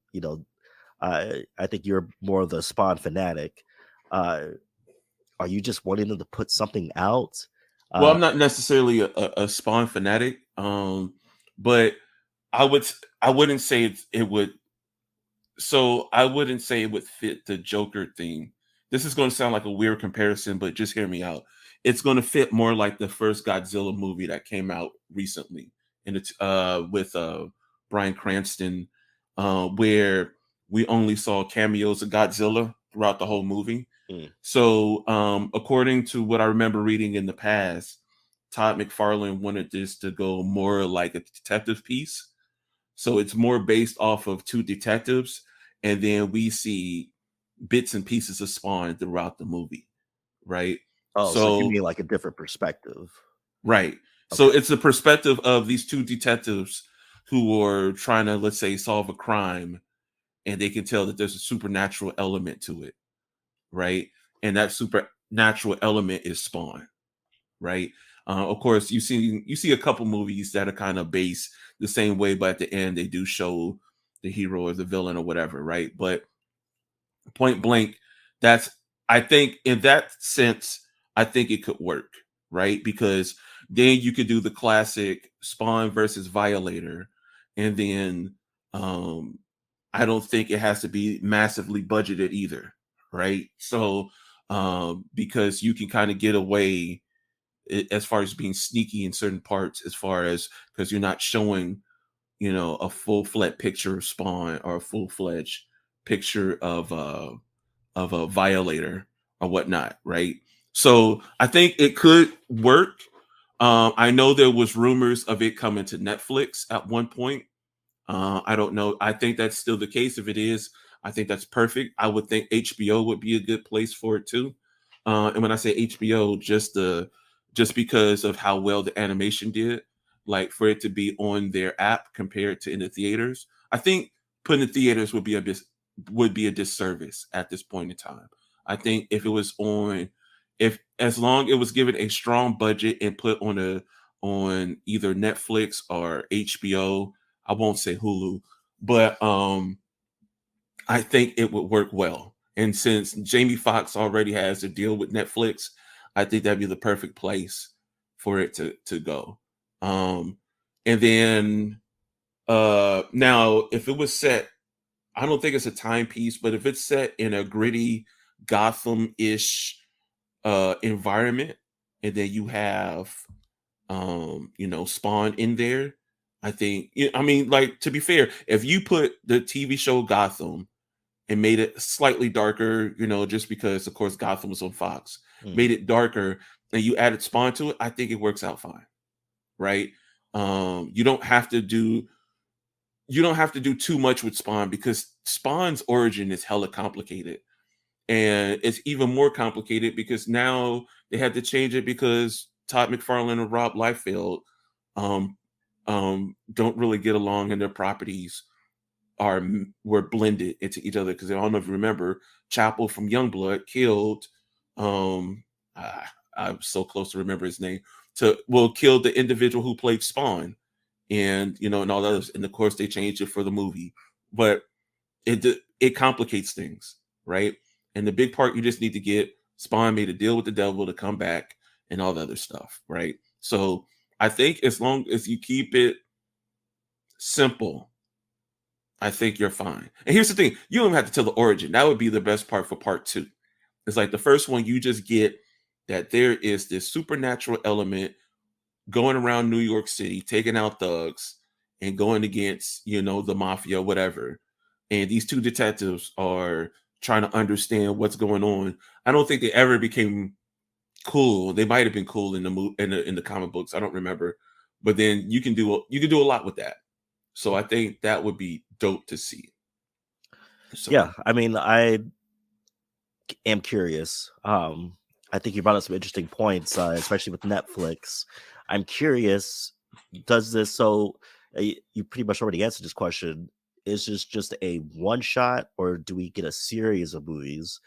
I think you're more of the Spawn fanatic. Uh, are you just wanting them to put something out? Well, Uh, I'm not necessarily a Spawn fanatic, but I wouldn't say it would. So I wouldn't say it would fit the Joker theme. This is going to sound like a weird comparison, but just hear me out. It's going to fit more like the first Godzilla movie that came out recently, and it's with Bryan Cranston, where we only saw cameos of Godzilla throughout the whole movie. mm, So, according to what I remember reading in the past, Todd McFarlane wanted this to go more like a detective piece. So it's more based off of two detectives, and then we see bits and pieces of Spawn throughout the movie, right? oh, so you So, mean like a different perspective? right. So Okay. it's the perspective of these two detectives who are trying to, let's say, solve a crime, and they can tell that there's a supernatural element to it, right? And that supernatural element is Spawn, right? Of course, you see a couple movies that are kind of based the same way, but at the end they do show the hero or the villain or whatever, right? But point blank, that's I think in that sense, I think it could work, right? Because then you could do the classic Spawn versus Violator, and then um I don't think it has to be massively budgeted either, right? So because you can kind of get away as far as being sneaky in certain parts, as far as because you're not showing, a full-fledged picture of Spawn or a full-fledged picture of a Violator or whatnot, right? So I think it could work. I know there was rumors of it coming to Netflix at one point. I don't know. I think that's still the case. If it is, I think that's perfect. I would think HBO would be a good place for it too. And when I say HBO, just because of how well the animation did, like for it to be on their app compared to in the theaters, I think putting the theaters would be a disservice at this point in time. I think if it was on, if as long it was given a strong budget and put on either Netflix or HBO, I won't say Hulu, but I think it would work well. And since Jamie Foxx already has a deal with Netflix, I think that'd be the perfect place for it to go. Um, and then now if it was set, I don't think it's a timepiece, but if it's set in a gritty Gotham-ish environment, and then you have Spawn in there. I think I mean, like, to be fair, if you put the TV show Gotham and made it slightly darker, just because of course Gotham was on Fox, Mm. made it darker, and you added Spawn to it, I think it works out fine, right? You don't have to do too much with Spawn because Spawn's origin is hella complicated. And it's even more complicated because now they had to change it because Todd McFarlane and Rob Liefeld um, don't really get along, and their properties were blended into each other. Because I don't know if you remember, Chapel from Youngblood killed um I'm so close to remember his name, to will kill the individual who played Spawn, and and all the others, and of course they changed it for the movie, but it complicates things, right? And the big part, you just need to get Spawn made a deal with the devil to come back and all the other stuff, right? So I think as long as you keep it simple, I think you're fine. And here's the thing, you don't have to tell the origin. That would be the best part for part two. It's like the first one, you just get that there is this supernatural element going around New York City, taking out thugs and going against, the mafia, whatever. And these two detectives are trying to understand what's going on. I don't think they ever became cool. They might have been cool in the in the comic books. I don't remember. But then you can do a lot with that. So I think that would be dope to see. So Yeah, I mean, I am curious. I think you brought up some interesting points, especially with Netflix. I'm curious, does this you pretty much already answered this question. Is this just a one shot, or do we get a series of movies?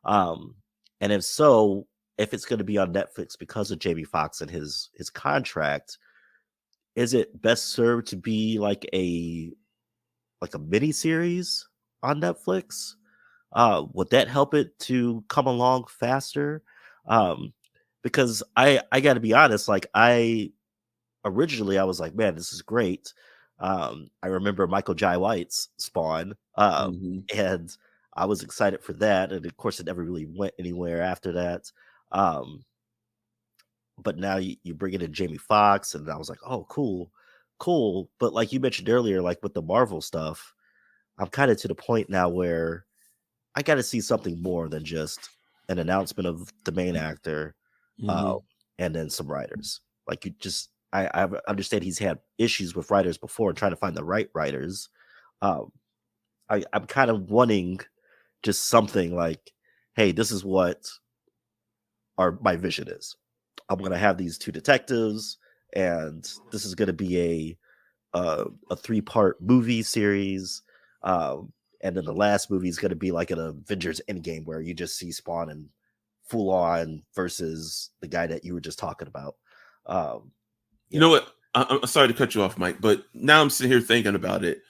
Um, and if so, if it's going to be on Netflix because of Jamie Foxx and his contract, is it best served to be like a mini series on Netflix? Would that help it to come along faster? Um, because I got to be honest, like I originally I was like, man, this is great. I remember Michael Jai White's Spawn, mhm. and I was excited for that, and of course, it never really went anywhere after that. Um, but now you bring in Jamie Foxx, and I was like, oh, cool, cool. But like you mentioned earlier, like with the Marvel stuff, I'm kind of to the point now where I got to see something more than just an announcement of the main actor, uh, Mhm. and then some writers. Like you just, I understand he's had issues with writers before and trying to find the right writers. Um, I'm kind of wanting just something like, hey, this is what my vision is. I'm gonna have these two detectives, and this is gonna be a 3-part movie series. And then the last movie is going to be like an Avengers Endgame where you just see Spawn and full on versus the guy that you were just talking about. Um, you You know know, what? I'm sorry to cut you off, Mike, but now I'm sitting here thinking about it.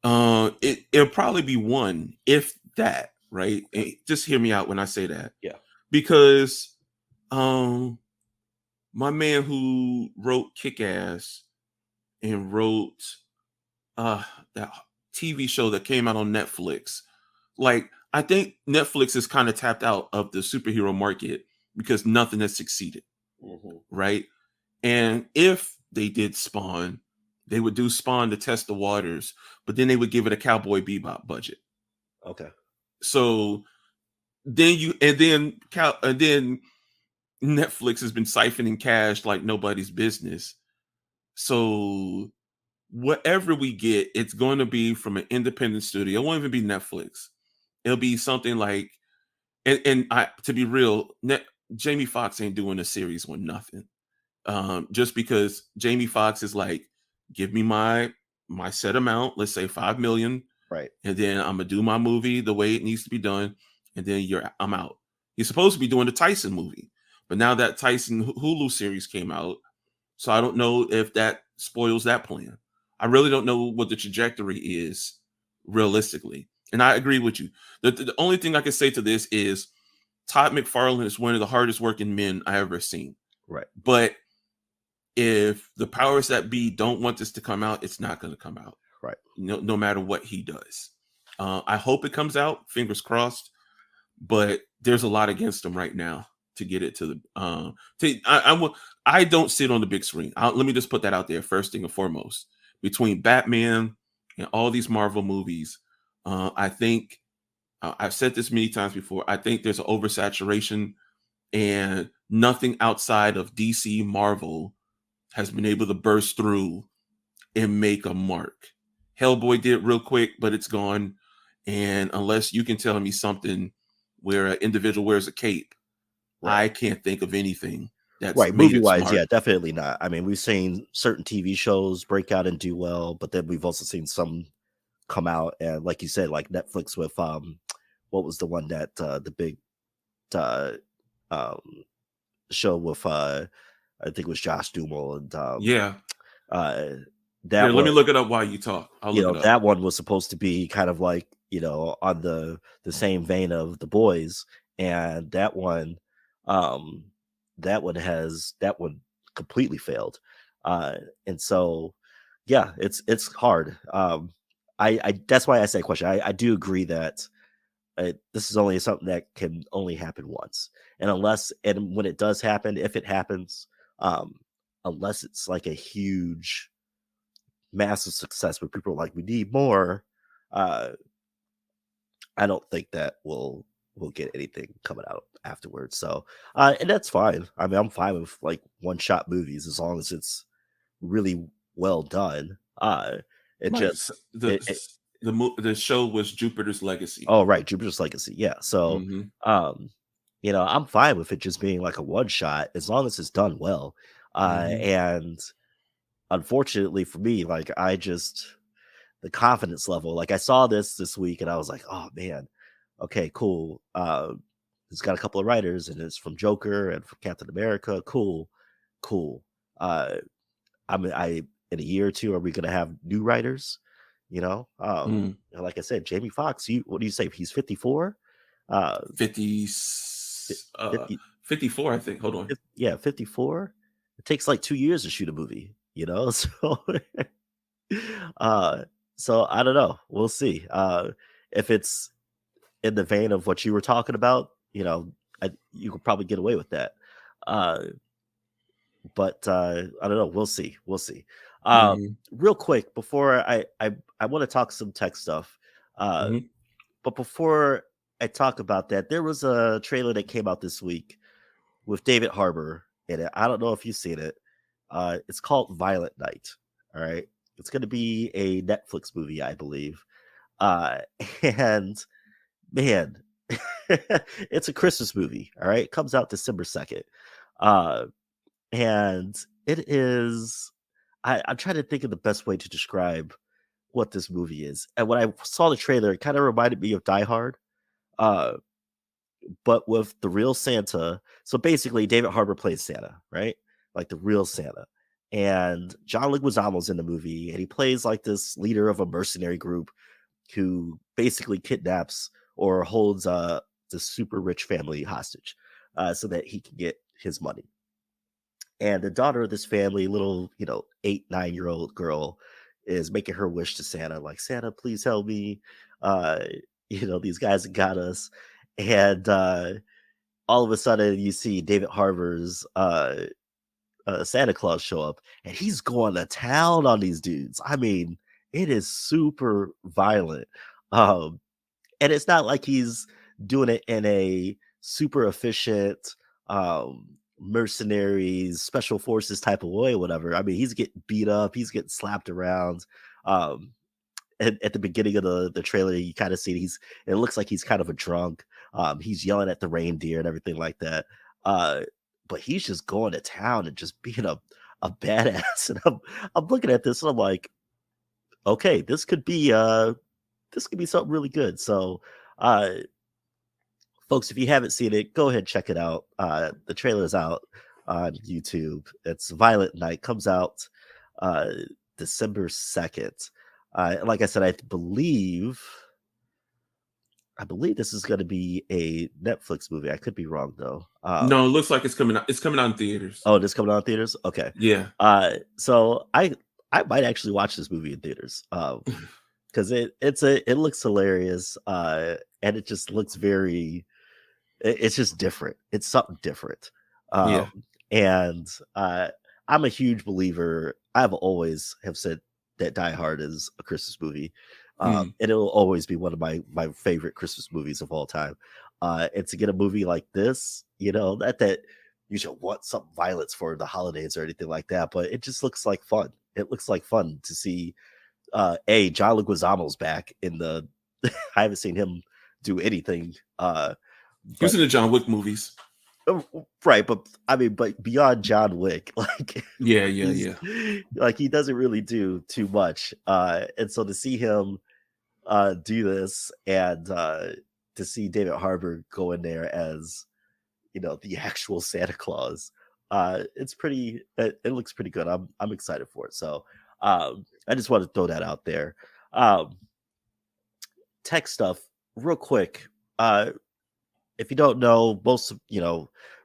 It'll probably be one, if that, right? Just hear me out when I say that, yeah, because um, my man who wrote Kick Ass and wrote uh that TV show that came out on Netflix, like I think Netflix is kind of tapped out of the superhero market because nothing has succeeded, hmm, right? And if they did Spawn, they would do Spawn to test the waters, but then they would give it a Cowboy Bebop budget. okay, So then Netflix has been siphoning cash like nobody's business. So whatever we get, it's going to be from an independent studio. It won't even be Netflix. It'll be something like, and I to be real, Jamie Foxx ain't doing a series on nothing. Just because Jamie Foxx is like, give me my set amount, let's say 5 million, right, and then I'm gonna do my movie the way it needs to be done, and then I'm out. He's supposed to be doing the Tyson movie, but now that Tyson Hulu series came out, so I don't know if that spoils that plan. I really don't know what the trajectory is realistically, and I agree with you. The only thing I can say to this is Todd McFarlane is one of the hardest working men I ever seen, right, but if the powers that be don't want this to come out, it's not going to come out. right. No matter what he does. I hope it comes out. Fingers crossed. But there's a lot against him right now to get it to the. I don't sit on the big screen. Let me just put that out there first thing and foremost. Between Batman and all these Marvel movies, I think I've said this many times before. I think there's an oversaturation, and nothing outside of DC Marvel has been able to burst through and make a mark. Hellboy did real quick, but it's gone. And unless you can tell me something where an individual wears a cape, Right. I can't think of anything that's Right, made movie its wise, mark. yeah, definitely not. I mean, we've seen certain TV shows break out and do well, but then we've also seen some come out and, like you said, like Netflix with what was the one that the big uh um, show with I think it was Josh Duhamel and Yeah. uh, Here, that let me one, look it up while you talk. I'll you look know, it up. that one was supposed to be kind of like, you know, on the same vein of The Boys, and um, that one completely failed, and so yeah, it's hard. I That's why I say question. I do agree that this is only something that can only happen once, and when it does happen, if it happens, um, unless it's like a huge, massive success where people are like, we need more. Uh, I don't think that we'll get anything coming out afterwards. So, and that's fine. I mean, I'm fine with like one shot movies as long as it's really well done. It Right. just it The show was Jupiter's Legacy. Oh, right, Jupiter's Legacy, yeah, so, Hmm. um, you know, I'm fine with it just being like a one shot as long as it's done well, Hmm. and unfortunately for me, like, the confidence level, like, I saw this week and I was like, "Oh, man, okay, cool, it's got a couple of writers and it's from Joker and from Captain America, cool, cool." Uh, I In a year or 2, are we gonna have new writers? You know? Mm. Like I said, Jamie Foxx, you what do you say? He's 54? Uh, 50, fi 50 54, I think. Hold on. yeah, 54? It takes, like, 2 years to shoot a movie, you know? Uh, so I don't know. We'll see. If it's in the vein of what you were talking about, you know, you could probably get away with that. Uh But, I don't know, we'll see, we'll see. Hmm. Real quick before I wanna talk some tech stuff, uh, Hmm. but before I talk about that, there was a trailer that came out this week with David Harbour in it. I don't know if you've seen it. It's called Violent Night, alright? It's gonna be a Netflix movie, I believe, uh, and man, it's a Christmas movie, alright? It comes out December 2nd, uh and it is I'm trying to think of the best way to describe what this movie is. And when I saw the trailer, it kind of reminded me of Die Hard, uh, but with the real Santa. So basically, David Harbour plays Santa, right? Like the real Santa. And John Leguizamo's in the movie, and he plays like this leader of a mercenary group who basically kidnaps or holds this super rich family hostage, so that he can get his money. And the daughter of this family, little, you know, 8, 9 year old girl, is making her wish to Santa, like, Santa, please help me. Uh, you know, these guys got us. And all of a sudden, you see David Harbour's Santa Claus show up, and he's going to town on these dudes. I mean, it is super violent. Um, and it's not like he's doing it in a super efficient, mercenaries, special forces type of way, whatever. I mean, he's getting beat up, he's getting slapped around. Um, at the beginning of the trailer, you kind of see it looks like he's kind of a drunk. He's yelling at the reindeer and everything like that. Uh, but he's just going to town and just being a badass. And I'm looking at this and I'm like, okay, this could be something really good. So uh folks, if you haven't seen it, go ahead and check it out. The trailer's out on YouTube. It's Violent Night, comes out uh, December 2nd. Like I said, I believe this is going to be a Netflix movie. I could be wrong though. No, it looks like it's coming out. It's coming out in theaters. Oh, this coming out in theaters? Okay. Yeah. So I might actually watch this movie in theaters. Because it looks hilarious. And it just looks it's just different. It's something different. Yeah. And I'm a huge believer. I've always have said that Die Hard is a Christmas movie. Mm. And it'll always be one of my favorite Christmas movies of all time. And to get a movie like this, you know, that you should want some violence for the holidays or anything like that, but it just looks like fun. It looks like fun to see John Leguizamo's back in the I haven't seen him do anything He was but in the John Wick movies. right, but I mean, but beyond John Wick, like Yeah, yeah, he's yeah. like he doesn't really do too much. And so to see him do this and to see David Harbour go in there as, the actual Santa Claus. It's pretty. It looks pretty good. I'm excited for it. So I just want to throw that out there. Um, Tech stuff, real quick. If you don't know,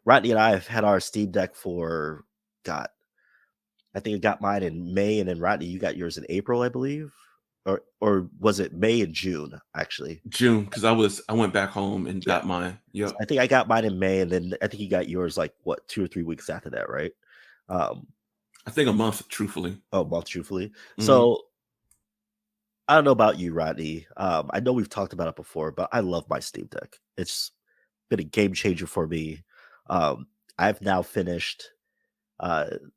Rodney and I have had our Steam Deck for God. I think I got mine in May, and then Rodney, you got yours in April, I believe, or was it May and June actually? June, because I went back home and got mine. Yep. I think I got mine in May, and then I think you got yours like what 2 or 3 weeks after that, right? I think a month, truthfully. Oh, month, truthfully. Mm-hmm. So I don't know about you, Rodney. I know we've talked about it before, but I love my Steam Deck. It's been a game changer for me. I've now finished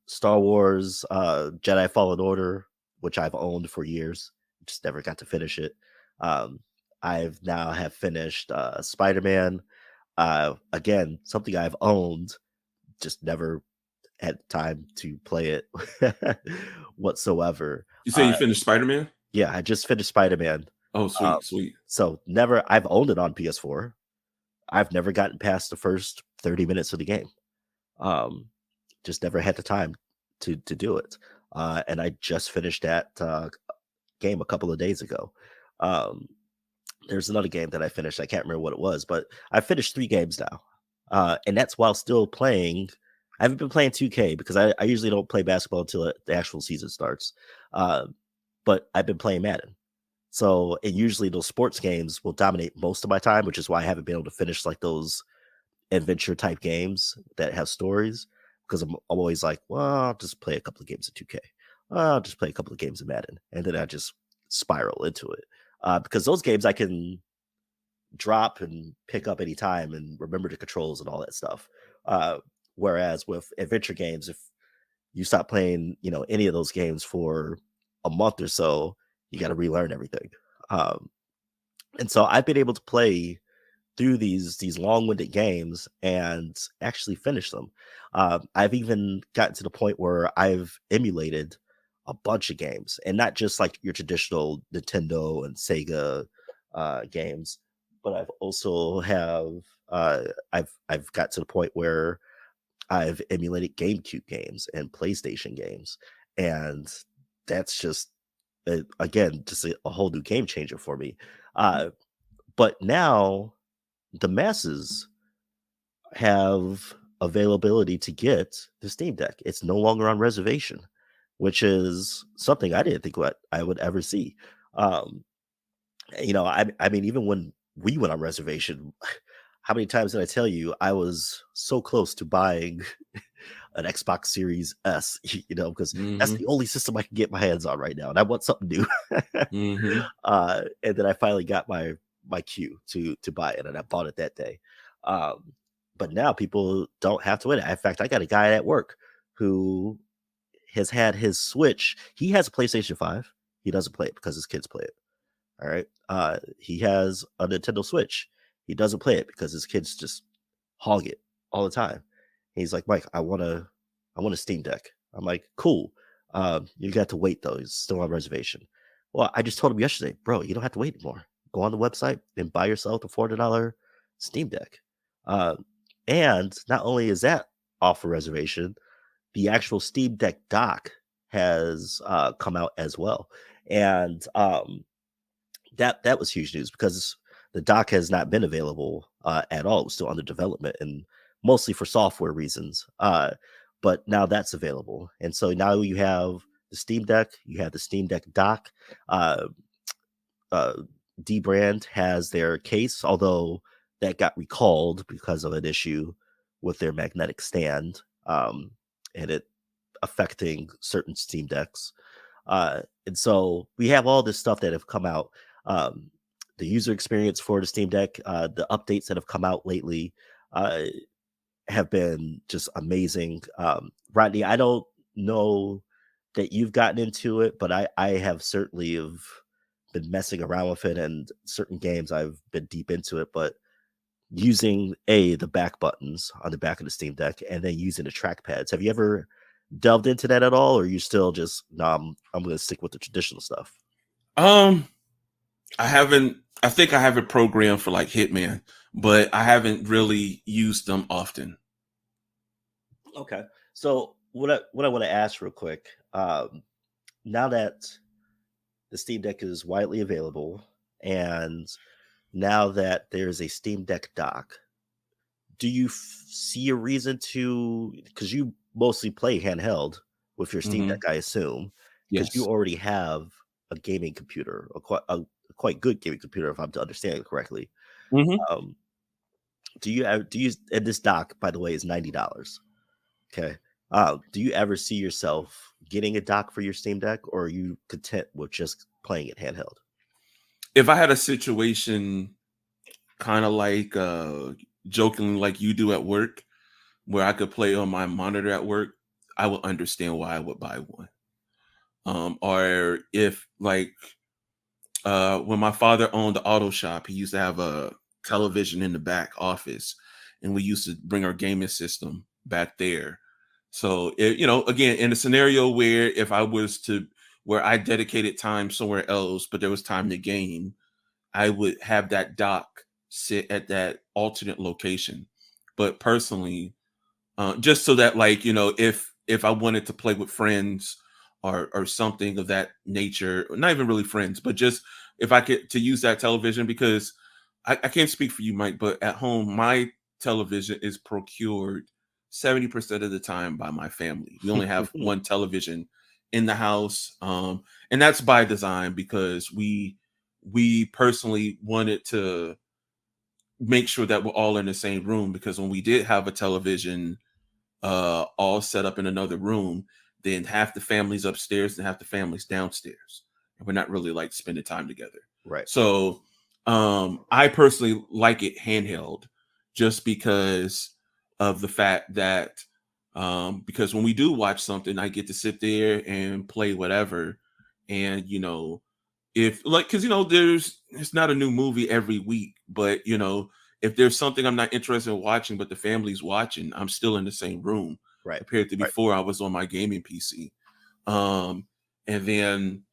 Star Wars Jedi Fallen Order, which I've owned for years, just never got to finish it. I've now have finished Spider-Man. Again, something I've owned, just never had time to play it whatsoever. You say you finished Spider-Man? Yeah, I just finished Spider-Man. Oh, sweet. So I've owned it on PS4. I've never gotten past the first 30 minutes of the game. Just never had the time to do it. And I just finished that game a couple of days ago. There's another game that I finished. I can't remember what it was, but I finished 3 games now. And that's while still playing. I haven't been playing 2K because I usually don't play basketball until the actual season starts. But I've been playing Madden. So, and usually those sports games will dominate most of my time, which is why I haven't been able to finish like those adventure type games that have stories, because I'm always like, well, I'll just play a couple of games of 2K. I'll just play a couple of games of Madden. And then I just spiral into it. Because those games I can drop and pick up anytime and remember the controls and all that stuff. Whereas with adventure games, if you stop playing, any of those games for a month or so, you got to relearn everything. And so I've been able to play through these long-winded games and actually finish them. I've even gotten to the point where I've emulated a bunch of games, and not just like your traditional Nintendo and Sega games, but I've also I've got to the point where I've emulated GameCube games and PlayStation games, and that's just again just a whole new game changer for me. But now the masses have availability to get the Steam Deck. It's no longer on reservation, which is something I didn't think I would ever see. I mean, even when we went on reservation, how many times did I tell you I was so close to buying an Xbox Series S, because that's the only system I can get my hands on right now, and I want something new. And then I finally got my queue to buy it, and I bought it that day. But now people don't have to wait. In fact, I got a guy at work who has had his Switch. He has a PlayStation 5. He doesn't play it because his kids play it. All right. He has a Nintendo Switch. He doesn't play it because his kids just hog it all the time. He's like, Mike, I want a Steam Deck. I'm like, cool. You got to wait though. It's still on reservation. Well, I just told him yesterday, bro, you don't have to wait anymore. Go on the website and buy yourself the $400 Steam Deck. And not only is that off for reservation, the actual Steam Deck dock has come out as well. And that was huge news because the dock has not been available at all. It was still under development and mostly for software reasons. But now that's available. And so now you have the Steam Deck, you have the Steam Deck dock. D-Brand has their case, although that got recalled because of an issue with their magnetic stand and it affecting certain Steam Decks. And so we have all this stuff that have come out. The user experience for the Steam Deck, the updates that have come out lately have been just amazing. Rodney, I don't know that you've gotten into it, but I have certainly been messing around with it, and certain games I've been deep into it, but using the back buttons on the back of the Steam Deck and then using the trackpads. Have you ever delved into that at all, or are you still just I'm going to stick with the traditional stuff? I haven't. I think I have it programmed for like Hitman, but I haven't really used them often. Okay. So what I want to ask real quick, now that the Steam Deck is widely available, and now that there's a Steam Deck dock, do you see a reason to, because you mostly play handheld with your Steam Deck, Hmm. I assume, because you Yes. already have a gaming computer, a quite good gaming computer, if I'm to understand it correctly. Hmm. Um, do you and this dock, by the way, is $90. Okay. Do you ever see yourself getting a dock for your Steam Deck, or are you content with just playing it handheld? If I had a situation kind of like jokingly like you do at work, where I could play on my monitor at work, I would understand why I would buy one. Or if like when my father owned the auto shop, he used to have a television in the back office, and we used to bring our gaming system back there. So, again, in a scenario where if I was to, where I dedicated time somewhere else, but there was time to game, I would have that dock sit at that alternate location. But personally, just so that like if I wanted to play with friends or something of that nature, not even really friends, but just if I could to use that television, because I can't speak for you, Mike, but at home my television is procured 70% of the time by my family. We only have one television in the house, and that's by design because we personally wanted to make sure that we're all in the same room, because when we did have a television all set up in another room, then half the family's upstairs and half the family's downstairs, and we're not really like spending time together. Right. So I personally like it handheld, just because of the fact that because when we do watch something, I get to sit there and play whatever, and if like, because there's it's not a new movie every week, but if there's something I'm not interested in watching but the family's watching, I'm still in the same room, Right. compared to Right. before I was on my gaming PC. And then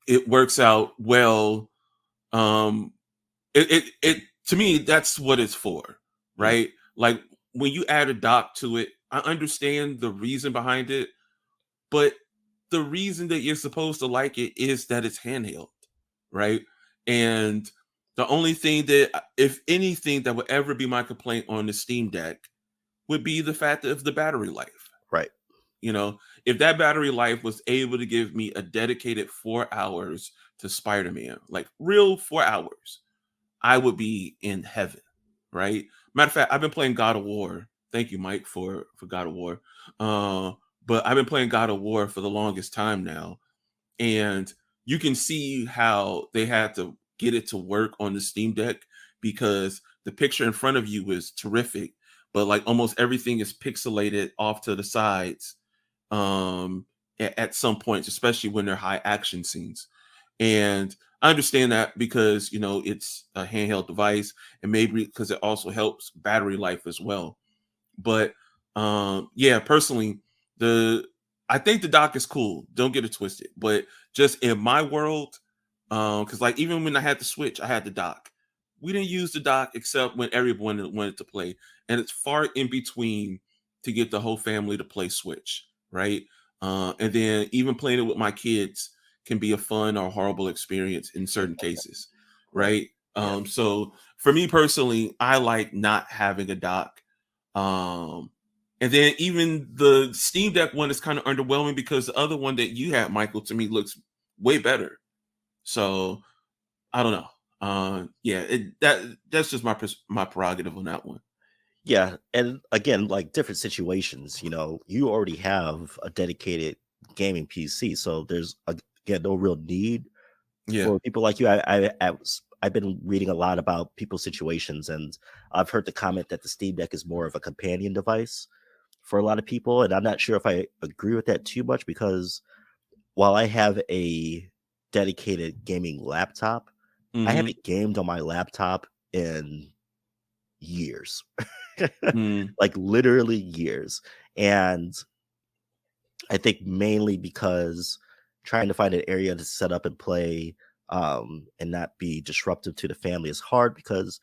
it works out well. Um it, it it to me, that's what it's for, Mm. right? Like, when you add a dock to it, I understand the reason behind it, but the reason that you're supposed to like it is that it's handheld, right? And the only thing that, if anything, that would ever be my complaint on the Steam Deck would be the fact of the battery life. Right. You know, if that battery life was able to give me a dedicated 4 hours to Spider-Man, like real 4 hours, I would be in heaven, right? Matter of fact, I've been playing God of War. Thank you, Mike, for God of War. Uh, but I've been playing God of War for the longest time now, and you can see how they had to get it to work on the Steam Deck, because the picture in front of you is terrific, but like almost everything is pixelated off to the sides at some points, especially when they're high action scenes. And I understand that because it's a handheld device, and maybe because it also helps battery life as well. But yeah, personally, the I think the dock is cool. Don't get it twisted. But just in my world, because like even when I had the Switch, I had the dock. We didn't use the dock except when everyone wanted to play, and it's far in between to get the whole family to play Switch, right? And then even playing it with my kids can be a fun or horrible experience in certain cases, Right. right? Yeah. So for me personally, I like not having a dock. And then even the Steam Deck one is kind of underwhelming, because the other one that you had, Michael, to me looks way better. So I don't know. Yeah, that's just my prerogative on that one. Yeah. And again, like different situations, you already have a dedicated gaming PC. So there's, again, no real need Yeah. for people like you. I've been reading a lot about people's situations, and I've heard the comment that the Steam Deck is more of a companion device for a lot of people. And I'm not sure if I agree with that too much, because while I have a dedicated gaming laptop, I Mm-hmm. haven't gamed on my laptop in years, Mm. like literally years. And I think mainly because trying to find an area to set up and play, and not be disruptive to the family is hard, because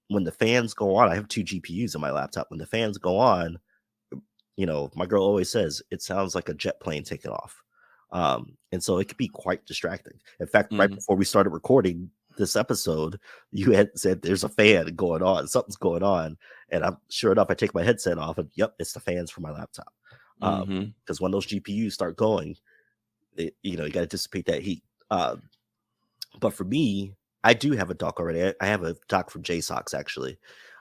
when the fans go on, I have 2 GPUs in my laptop. When the fans go on, my girl always says it sounds like a jet plane taking off. And so it could be quite distracting. In fact, right Mhm. before we started recording this episode, you had said there's a fan going on, something's going on. And I'm sure enough, I take my headset off and yep, it's the fans from my laptop. Mhm. Because when those GPUs start going, you got to dissipate that heat. But for me, I do have a dock already. I have a dock from JSOX actually.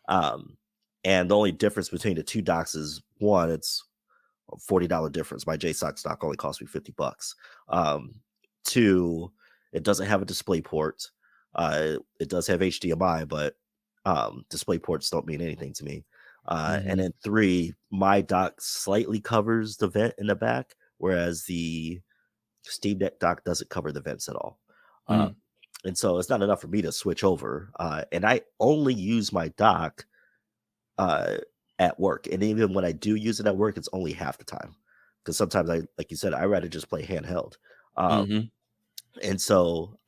And the only difference between the 2 docks is one, it's a $40 difference. My JSOX dock only cost me $50. Um, 2, it doesn't have a display port. It does have HDMI, but display ports don't mean anything to me. And Mhm. then 3, my dock slightly covers the vent in the back, whereas the Steam Deck dock doesn't cover the vents at all. Uh, Mm. and so it's not enough for me to switch over. And I only use my dock uh, at work. And even when I do use it at work, it's only half the time. Because sometimes like you said, I rather just play handheld. Um, Mhm. and so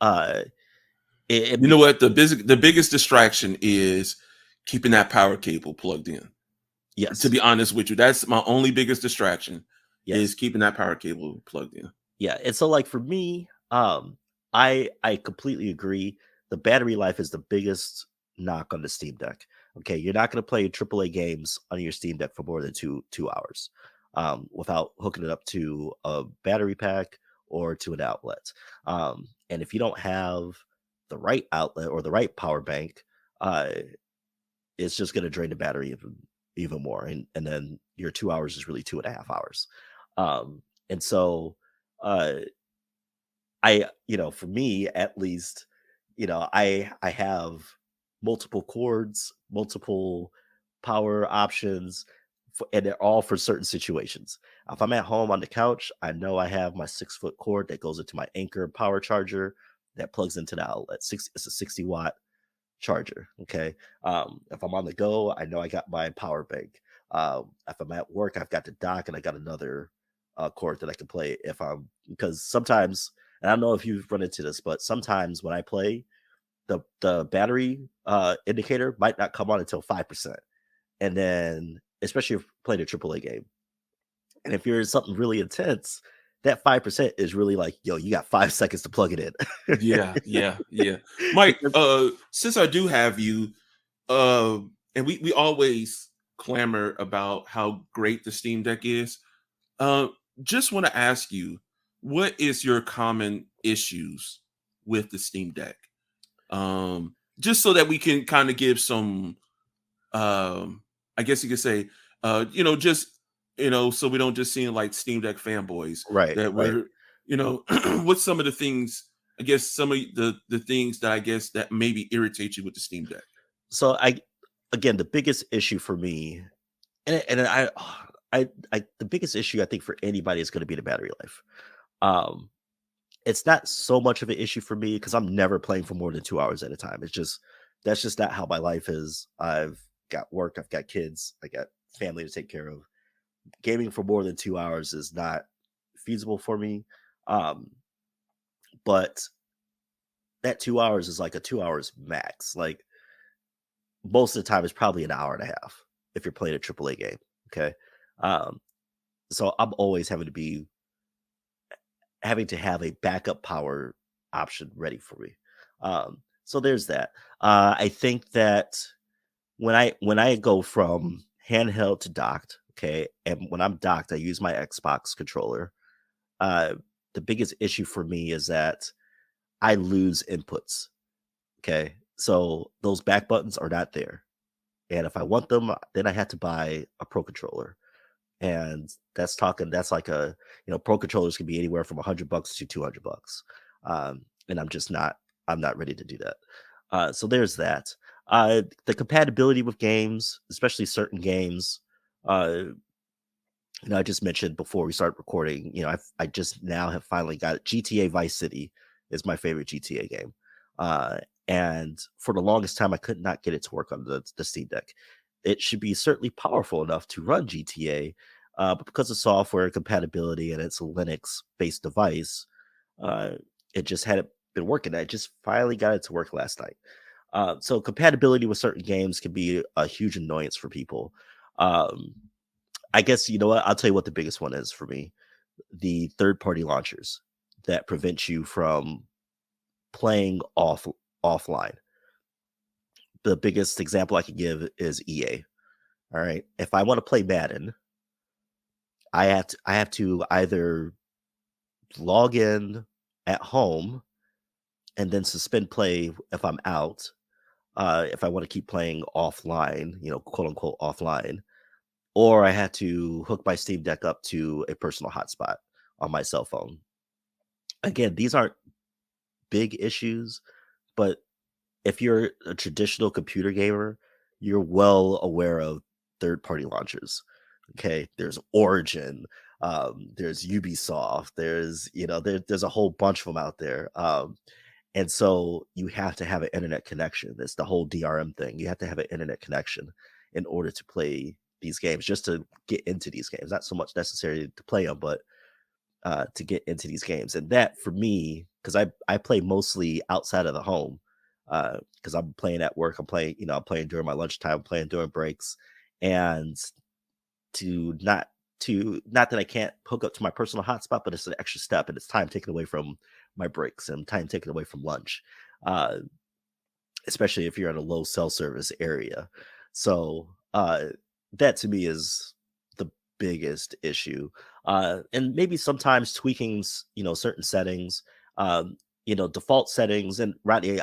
it You know what? The biggest distraction is keeping that power cable plugged in. To yes, be honest with you, that's my only biggest distraction is yes. keeping that power cable plugged in. Yeah, and so like for me, I completely agree. The battery life is the biggest knock on the Steam Deck. Okay, you're not going to play AAA games on your Steam Deck for more than two hours, without hooking it up to a battery pack or to an outlet. And if you don't have the right outlet or the right power bank, uh, it's just going to drain the battery even more, and then your 2 hours is really 2.5 hours. And so. Uh, for me at least, I have multiple chords, multiple power options, and they're all for certain situations. If I'm at home on the couch, I know I have my 6-foot cord that goes into my Anchor power charger that plugs into the outlet. It's a 60-watt charger. Okay. If I'm on the go, I know I got my power bank. If I'm at work, I've got the dock and I got another cord that I can play if I'm because sometimes, and I don't know if you've run into this, but sometimes when I play, the battery indicator might not come on until 5%. And then especially if you're playing a AAA game. And if you're in something really intense, that 5% is really like, yo, you got 5 seconds to plug it in. Yeah, yeah, yeah. Mike, Because since I do have you, uh, and we always clamor about how great the Steam Deck is. Uh, just want to ask you, what is your common issues with the Steam Deck? Just so that we can kind of give some, I guess you could say, just so we don't just seem like Steam Deck fanboys. right, That right. we're, what's some of the things? I guess some of the things that I guess that maybe irritate you with the Steam Deck. So again, the biggest issue for me, and I the biggest issue I think for anybody is going to be the battery life. Um, it's not so much of an issue for me because I'm never playing for more than 2 hours at a time. It's just that's just not how my life is. I've got work, I've got kids, I got family to take care of. Gaming for more than 2 hours is not feasible for me. Um, but that 2 hours is like a 2 hours max. Like most of the time, it's probably an hour and a half if you're playing a AAA game. Okay. Um, so I'm always having to have a backup power option ready for me. So there's that. I think that when I go from handheld to docked, okay, and when I'm docked, I use my Xbox controller. Uh, the biggest issue for me is that I lose inputs. Okay, so those back buttons are not there, and if I want them, then I had to buy a pro controller, and that's like pro controllers can be anywhere from $100 to $200. And I'm not ready to do that. So there's that. The compatibility with games, especially certain games, uh, I just mentioned before we start recording, I just now have finally got GTA Vice City is my favorite GTA game. Uh, and for the longest time, I could not get it to work on the Steam Deck. It should be certainly powerful enough to run GTA, but because of software compatibility and it's a Linux based device, uh, it just hadn't been working. I just finally got it to work last night. So compatibility with certain games can be a huge annoyance for people. Um, I guess you know what? I'll tell you what the biggest one is for me: the third-party launchers that prevent you from playing offline. The biggest example I can give is EA. All right, if I want to play Madden, I have to either log in at home and then suspend play if I'm out. If I want to keep playing offline, quote unquote offline, or I had to hook my Steam Deck up to a personal hotspot on my cell phone. Again, these aren't big issues, but if you're a traditional computer gamer, you're well aware of third-party launchers. Okay, there's Origin, there's Ubisoft, there's a whole bunch of them out there. And so you have to have an internet connection. It's the whole DRM thing. You have to have an internet connection in order to play these games, just to get into these games. Not so much necessarily to play them, but to get into these games. And that for me, because I play mostly outside of the home, because I'm playing at work, I'm playing during my lunchtime, I'm playing during breaks, and to not that I can't hook up to my personal hotspot, but it's an extra step and it's time taken away from my breaks and time taken away from lunch, uh, especially if you're in a low cell service area. So that to me is the biggest issue. And maybe sometimes tweaking, certain settings, default settings. And Rodney,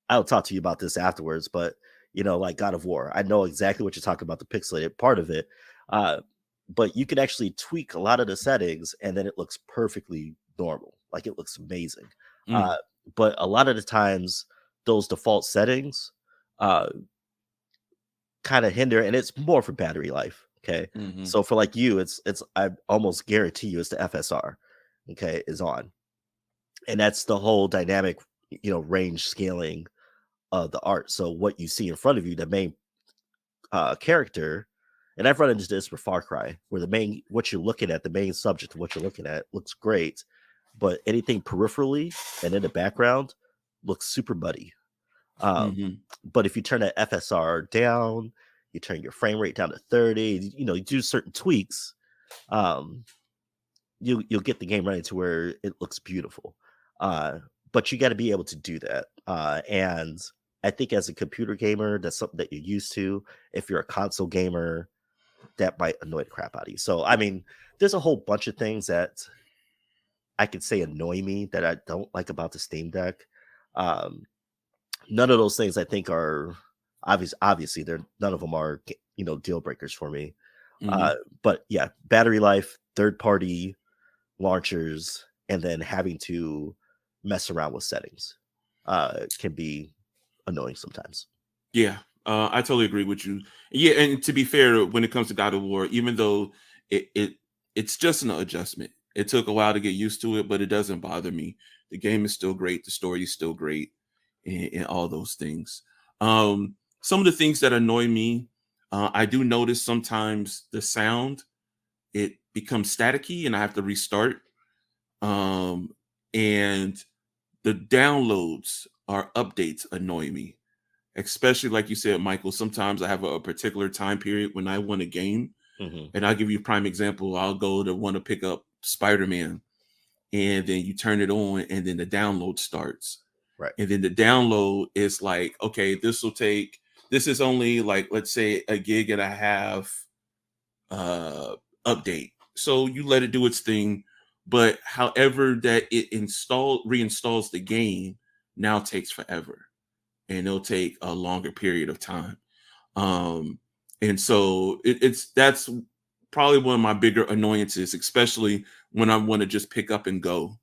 I'll talk to you about this afterwards, but like God of War, I know exactly what you're talking about, the pixelated part of it. But you can actually tweak a lot of the settings and then it looks perfectly normal. Like it looks amazing. Mm, But a lot of the times those default settings uh kind of hinder, and it's more for battery life. Okay. mm-hmm. So for like you, it's I almost guarantee you it's the FSR, okay, is on. And that's the whole dynamic, range scaling of the art. So what you see in front of you, the main character, and I've run into this for Far Cry, where what you're looking at, the main subject of what you're looking at looks great, but anything peripherally and in the background looks super muddy. Um, Mm-hmm. but if you turn that FSR down, you turn your frame rate down to 30, you do certain tweaks, um, you'll get the game running to where it looks beautiful. But you got to be able to do that. And I think as a computer gamer, that's something that you're used to. If you're a console gamer, that might annoy the crap out of you. So, I mean, there's a whole bunch of things that I could say annoy me that I don't like about the Steam Deck. Um, None of those things I think are obvious. Obviously, none of them are deal breakers for me. Mm-hmm. But yeah, battery life, third party launchers, and then having to mess around with settings can be annoying sometimes. Yeah, I totally agree with you. Yeah, and to be fair, when it comes to God of War, even though it's just an adjustment, it took a while to get used to it, but it doesn't bother me. The game is still great, the story is still great, and all those things. Some of the things that annoy me, I do notice sometimes the sound it becomes staticky, and I have to restart. And the downloads or updates annoy me, especially like you said, Michael. Sometimes I have a particular time period when I want a game, Hmm. and I'll give you a prime example. I'll go to want to pick up Spider-Man, and then you turn it on, and then the download starts, Right. and then the download is like, okay, this is only like, let's say, a gig and a half uh update. So you let it do its thing, but however that it reinstalls the game now takes forever, and it'll take a longer period of time. Um, and so that's probably one of my bigger annoyances, especially when I want to just pick up and go.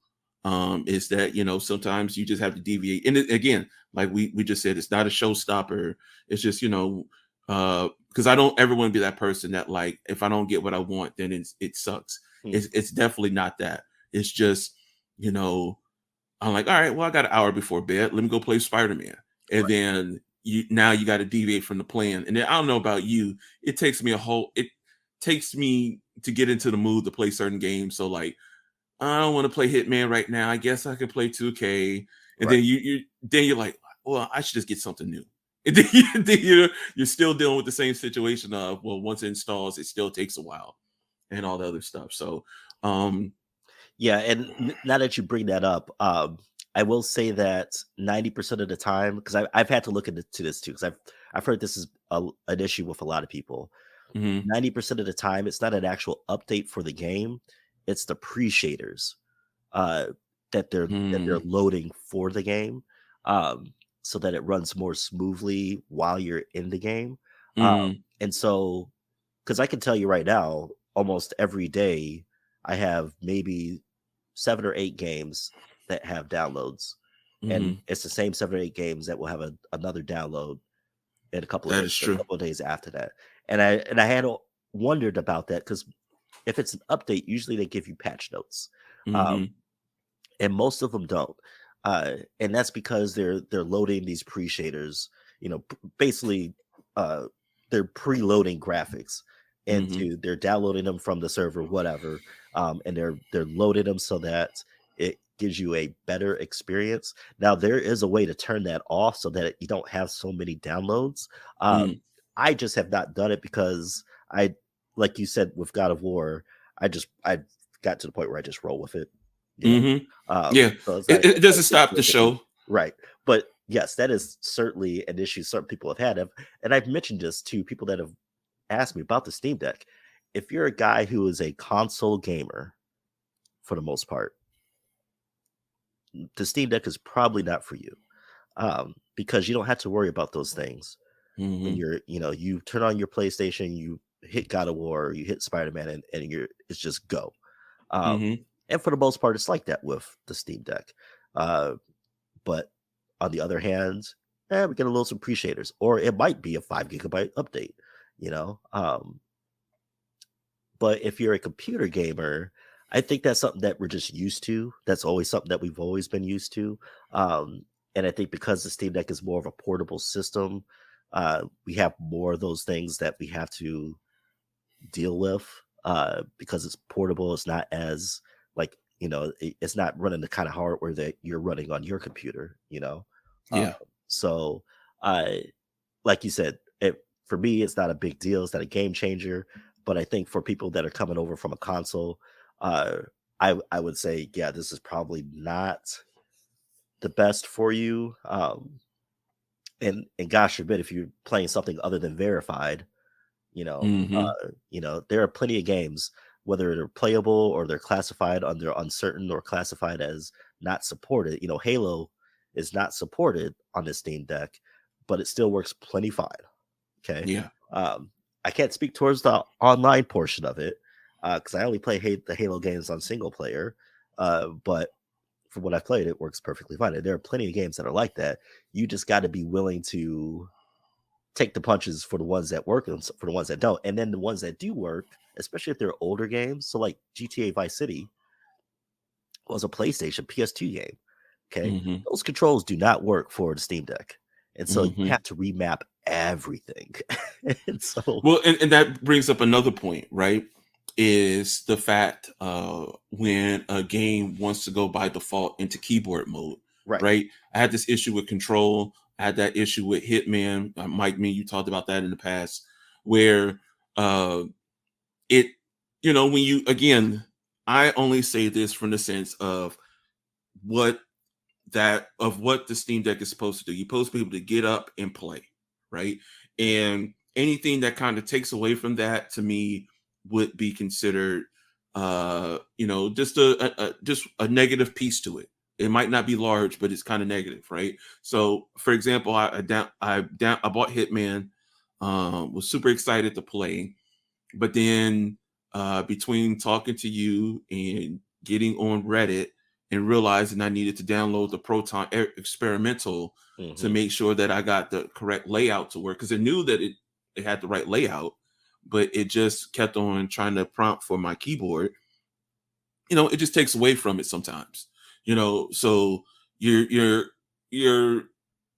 Is that sometimes you just have to deviate, and again, like we just said, it's not a showstopper. It's just because I don't ever want to be that person that, like, if I don't get what I want, then it sucks. Hmm. It's definitely not that. It's just you know I'm like, all right, well, I got an hour before bed. Let me go play Spider-Man. And Right. then you got to deviate from the plan. And then I don't know about you. It takes me to get into the mood to play certain games. So like, I don't want to play Hitman right now. I guess I could play 2K. And Right. then you're like, well, I should just get something new. And then you're still dealing with the same situation of, well, once it installs, it still takes a while and all the other stuff. So, yeah, and now that you bring that up, I will say that 90% of the time, because I've had to look into this too, because I've heard this is an issue with a lot of people. mhm, 90% of the time, it's not an actual update for the game; it's the pre-shaders uh, that they're mm, loading for the game, so that it runs more smoothly while you're in the game. mm, And so, because I can tell you right now, almost every day, I have maybe 7 or 8 games that have downloads, and mhm. it's the same 7 or 8 games that will have another download in That is a true. couple of days after that. And I had wondered about that because if it's an update, usually they give you patch notes, um, Mhm, and most of them don't. And that's because they're loading these pre-shaders, basically, uh, they're preloading graphics mhm, into, they're downloading them from the server, whatever, and they're loading them so that it gives you a better experience. Now there is a way to turn that off so that you don't have so many downloads. mm, I just have not done it because I, like you said with God of War, I got to the point where I just roll with it, you know. mhm. Yeah, So it's it, like it doesn't it's stop the worth it. show. Right. But yes, that is certainly an issue certain people have had. And I've mentioned this to people that have asked me about the Steam Deck. If you're a guy who is a console gamer for the most part, the Steam Deck is probably not for you. Because you don't have to worry about those things when Mhm, you turn on your PlayStation, you hit God of War, you hit Spider-Man, and it's just go. Um, mhm, and for the most part, it's like that with the Steam Deck. Uh, But on the other hand, we get a little some appreciators, or it might be a 5 gigabyte update, you know. But if you're a computer gamer, I think that's something that we're just used to. That's always something that we've always been used to. And I think because the Steam Deck is more of a portable system, we have more of those things that we have to deal with, because it's portable. It's not as, like, it's not running the kind of hardware that you're running on your computer, uh, yeah, so I like you said, for me it's not a big deal, it's not a game changer. But I think for people that are coming over from a console, uh I would say, yeah, this is probably not the best for you. And gosh forbid if you're playing something other than verified. mhm, There are plenty of games, whether they're playable or they're classified under uncertain or classified as not supported. Halo is not supported on the Steam Deck, but it still works plenty fine. Okay. yeah, Um, I can't speak towards the online portion of it because I only play the Halo games on single player. But from what I've played, it works perfectly fine. And there are plenty of games that are like that. You just got to be willing to take the punches for the ones that work and for the ones that don't. And then the ones that do work, especially if they're older games. So like GTA Vice City was a PlayStation PS2 game. Okay. mhm, Those controls do not work for the Steam Deck. And so you mhm. have to remap everything. And so, Well, and that brings up another point, right? Is the fact when a game wants to go by default into keyboard mode, right. right? I had this issue with Control. I had that issue with Hitman. Mike, me, you talked about that in the past, where uh, it, when you again, I only say this from the sense of what what the Steam Deck is supposed to do. You're supposed to be able to get up and play, right? And anything that kind of takes away from that to me would be considered just just a negative piece to it. It might not be large, but it's kind of negative, right? So for example, I bought Hitman, was super excited to play, but then between talking to you and getting on Reddit and realizing I needed to download the Proton experimental to Hmm. make sure that I got the correct layout to work, because I knew that it had the right layout, but it just kept on trying to prompt for my keyboard. It just takes away from it sometimes. So you're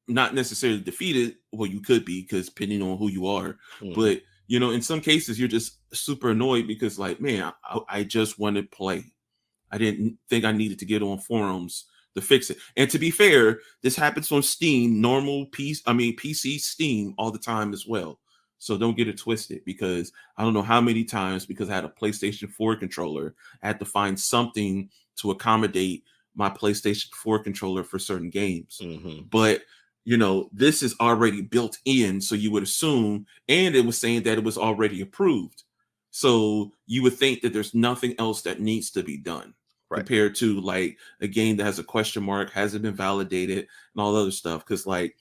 not necessarily defeated. Well, you could be, because depending on who you are, Hmm. but in some cases you're just super annoyed because, like, man, I just want to play. I didn't think I needed to get on forums to fix it. And to be fair, this happens on Steam, PC, Steam all the time as well. So don't get it twisted, because I don't know how many times, because I had a PlayStation 4 controller, I had to find something to accommodate my PlayStation 4 controller for certain games. Mm-hmm. But this is already built in, so you would assume, and it was saying that it was already approved. So you would think that there's nothing else that needs to be done, Right. compared to like a game that has a question mark, hasn't been validated, and all the other stuff. Because like,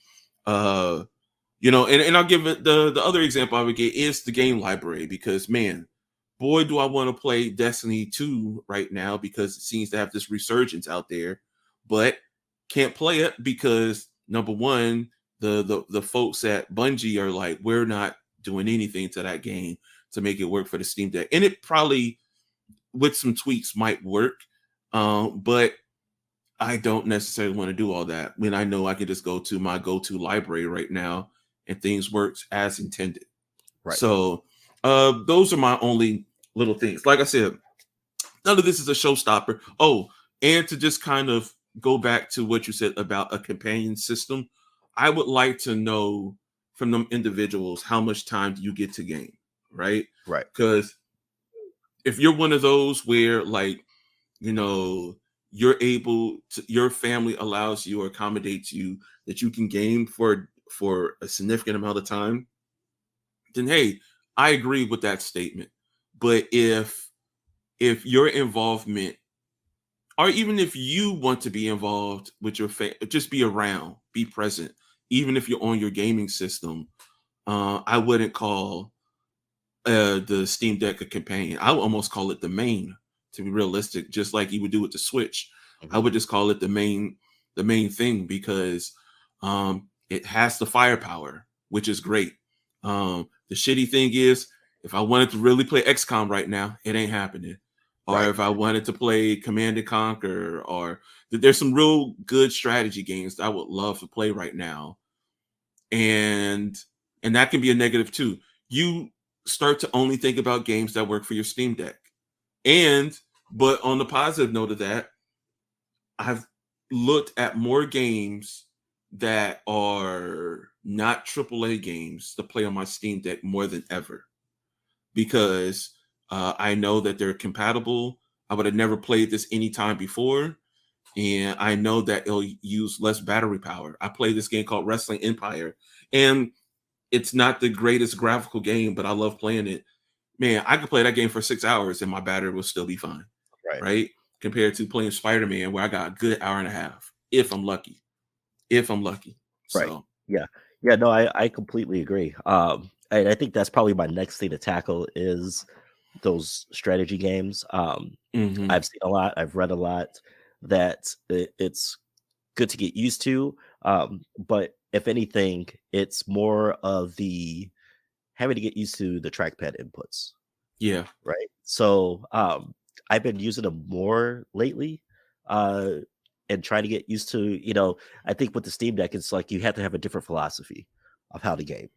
and I'll give it the other example I would get is the game library, because man, boy, do I want to play Destiny 2 right now, because it seems to have this resurgence out there, but can't play it because number one, the folks at Bungie are like, we're not doing anything to that game to make it work for the Steam Deck. And it probably, with some tweaks, might work. But I don't necessarily want to do all that when I know I can just go to my go-to library right now and things works as intended. Right. So those are my only little things. Like I said, none of this is a showstopper. Oh, and to just kind of go back to what you said about a companion system, I would like to know from them individuals, how much time do you get to game, right? Right. Because if you're one of those where, like, you're able to, your family allows you or accommodates you that you can game for a significant amount of time, then hey, I agree with that statement. But if your involvement, or even if you want to be involved with your just be around, be present, even if you're on your gaming system, I wouldn't call the Steam Deck a companion. I would almost call it the main, to be realistic, just like you would do with the Switch. Mm-hmm. I would just call it the main thing, because it has the firepower, which is great. The shitty thing is, if I wanted to really play XCOM right now, it ain't happening. Or Right. if I wanted to play Command and Conquer, or there's some real good strategy games that I would love to play right now. And that can be a negative too. You start to only think about games that work for your Steam Deck. But on the positive note of that, I've looked at more games that are not AAA games to play on my Steam Deck more than ever, because I know that they're compatible. I would have never played this anytime before, and I know that it'll use less battery power. I played this game called Wrestling Empire, and it's not the greatest graphical game, but I love playing it. Man, I could play that game for 6 hours and my battery will still be fine. Right? Compared to playing Spider-Man, where I got a good hour and a half, if I'm lucky. Right. So Yeah. No, I completely agree. I think that's probably my next thing to tackle is those strategy games. I've seen a lot, I've read a lot, that it's good to get used to. But if anything, it's more of the having to get used to the trackpad inputs. Yeah. Right. So I've been using them more lately. And trying to get used to, I think with the Steam Deck, it's like you have to have a different philosophy of how to game.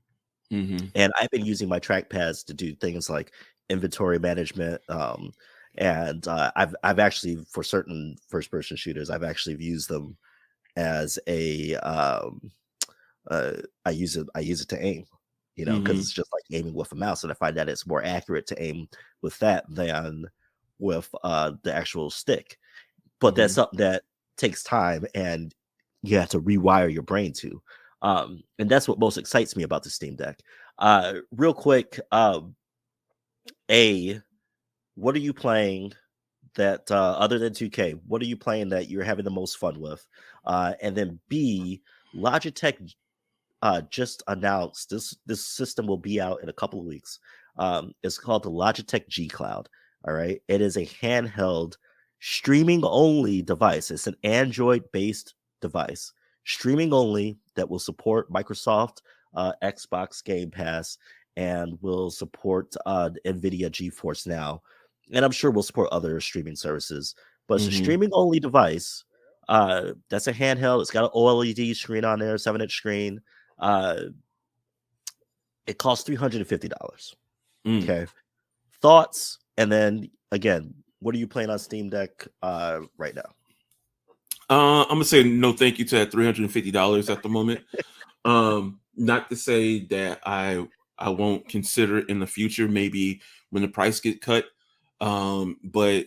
And I've been using my trackpads to do things like inventory management. And I've actually, for certain first person shooters, I've actually used them as a I use it to aim, because it's just like aiming with a mouse, and I find that it's more accurate to aim with that than with the actual stick. But that's something that takes time, and you have to rewire your brain to. And that's what most excites me about the Steam Deck. Real quick, what are you playing that other than 2K? What are you playing that you're having the most fun with? And then B, Logitech just announced this system will be out in a couple of weeks. It's called the Logitech G Cloud. All right, it is a handheld streaming only device. It's an Android based device, streaming only, that will support Microsoft Xbox Game Pass, and will support NVIDIA GeForce Now, and I'm sure we'll support other streaming services. But it's a streaming only device. That's a handheld. It's got an OLED screen on there, 7-inch screen. It costs $350. Okay. Thoughts? And then again, what are you playing on Steam Deck right now? I'm gonna say no, thank you to that $350 at the moment. Not to say that I won't consider it in the future, maybe when the price get cut. But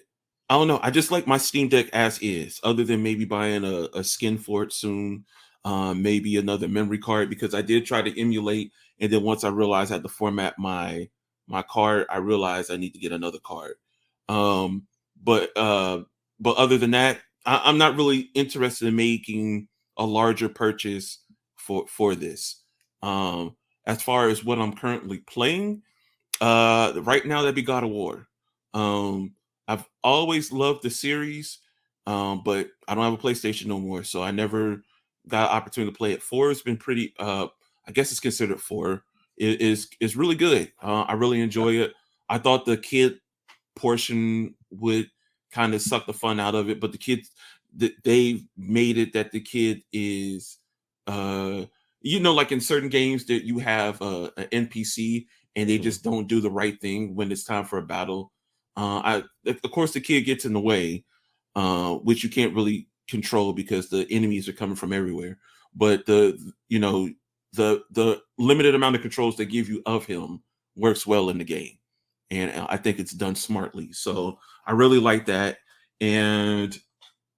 I don't know. I just like my Steam Deck as is, other than maybe buying a skin for it soon. Maybe another memory card, because I did try to emulate, and then once I realized I had to format my card, I realized I need to get another card. Um, but uh, but other than that, I'm not really interested in making a larger purchase for this. As far as what I'm currently playing, right now that'd be God of War. I've always loved the series, but I don't have a PlayStation no more, so I never got an opportunity to play it. Four has been pretty. I guess it's considered four. It is really good. I really enjoy it. I thought the kid portion would kind of suck the fun out of it, but the kids, they made it that the kid is, uh like in certain games that you have an NPC and they Mm, just don't do the right thing when it's time for a battle. I Of course the kid gets in the way, which you can't really control because the enemies are coming from everywhere. But the limited amount of controls they give you of him works well in the game, and I think it's done smartly. So I really like that. And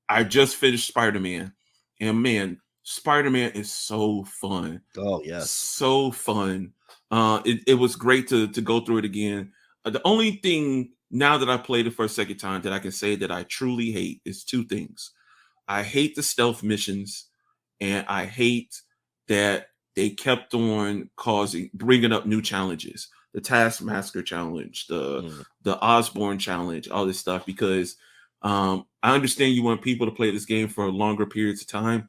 I just finished Spider-Man, and man, Spider-Man is so fun, oh yes. so fun. It was great to go through it again. The only thing now that I played it for a second time that I can say that I truly hate is two things. I hate the stealth missions, and I hate that they kept on bringing up new challenges, the Taskmaster challenge, the Mm, the Osborne challenge, all this stuff. Because I understand you want people to play this game for longer periods of time,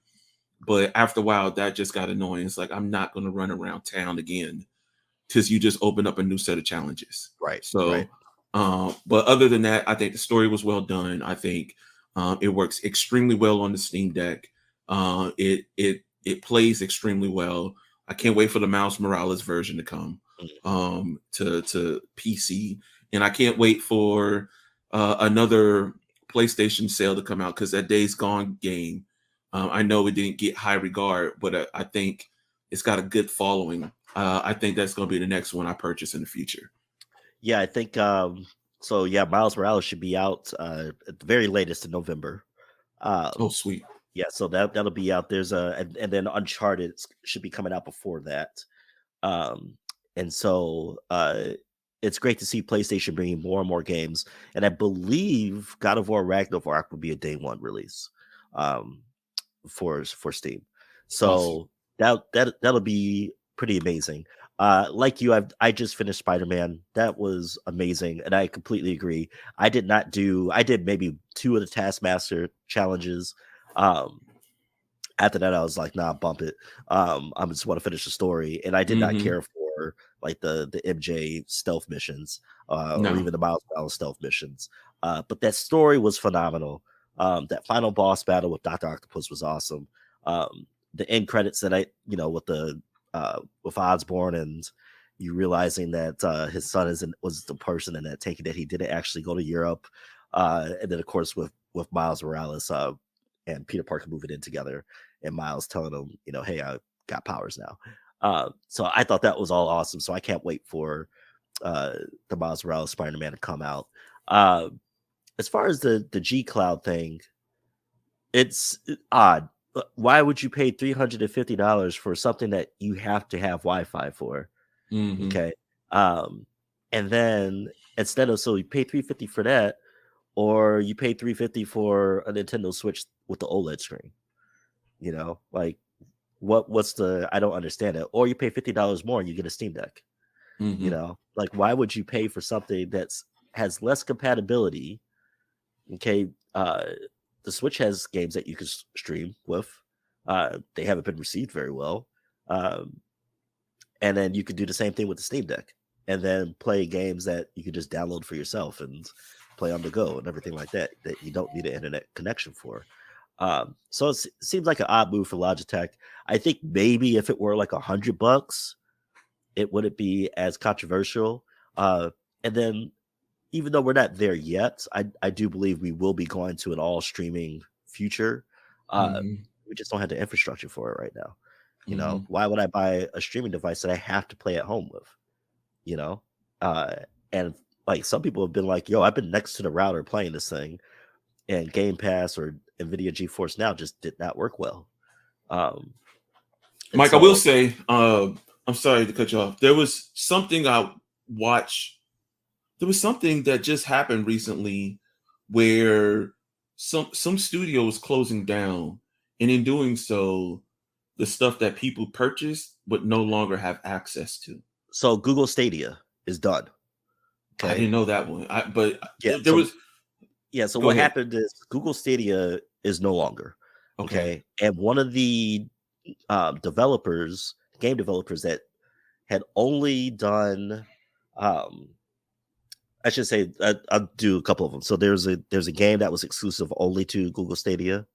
but after a while, that just got annoying. It's like I'm not going to run around town again because you just open up a new set of challenges. right, right. So, but other than that, I think the story was well done. I think it works extremely well on the Steam Deck. It plays extremely well. I can't wait for the Miles Morales version to come Mm. to PC, and I can't wait for another PlayStation sale to come out, because that Days Gone game, I know it didn't get high regard, but I think it's got a good following. I think that's going to be the next one I purchase in the future. Yeah, I think so yeah, Miles Morales should be out at the very latest in November. Oh, Um sweet. yeah, so that'll be out. There's a and then Uncharted should be coming out before that. Um and so it's great to see PlayStation bringing more and more games, and I believe God of War Ragnarok will be a day one release. Um for Steam. Awesome. So that'll be pretty amazing. Like you, I just finished Spider-Man. That was amazing, and I completely agree. I did maybe two of the Taskmaster challenges. Um, After that, I was like, nah, bump it. I just want to finish the story, and I did not Hmm. care for like the MJ stealth missions, or No. even the Miles Morales stealth missions. But that story was phenomenal. That final boss battle with Doctor Octopus was awesome. The end credits that with the with Osborn, and you realizing that his son was the person in that taking that he didn't actually go to Europe, and then of course with Miles Morales and Peter Parker moving in together, and Miles telling him, hey, I got powers now. So I thought that was all awesome. So I can't wait for uh, the Miles Morales Spider-Man to come out. Uh, as far as the G Cloud thing, it's odd. Why would you pay $350 for something that you have to have Wi-Fi for? Hmm. Okay, um, and then instead of so you pay 350 for that, or you pay 350 for a Nintendo Switch with the OLED screen. Like what's the I don't understand it. Or you pay $50 more and you get a Steam Deck. Hmm. Like why would you pay for something that's has less compatibility? Okay, the Switch has games that you can stream with. They haven't been received very well. Um, and then you could do the same thing with the Steam Deck, and then play games that you could just download for yourself and play on the go and everything like that that you don't need an internet connection for. So it seems like an odd move for Logitech. I think maybe if it were like $100, it wouldn't be as controversial. And then even though we're not there yet, I do believe we will be going to an all streaming future. Mm-hmm. We just don't have the infrastructure for it right now. Mm-hmm. Why would I buy a streaming device that I have to play at home with? You know, uh, and like some people have been like, "Yo, I've been next to the router playing this thing," and Game Pass or NVIDIA GeForce Now just did not work well. Um, and Mike, I will so, say, I'm sorry to cut you off. There was something I watched. There was something that just happened recently where some studio was closing down, and in doing so, the stuff that people purchased would no longer have access to. so Google Stadia is done. I Okay, didn't know that one. But yeah. there was. So Go what ahead. happened is Google Stadia is no longer Okay. okay, and one of the developers, game developers that had only done, um, I should say, I'll do a couple of them. So there's a game that was exclusive only to Google Stadia.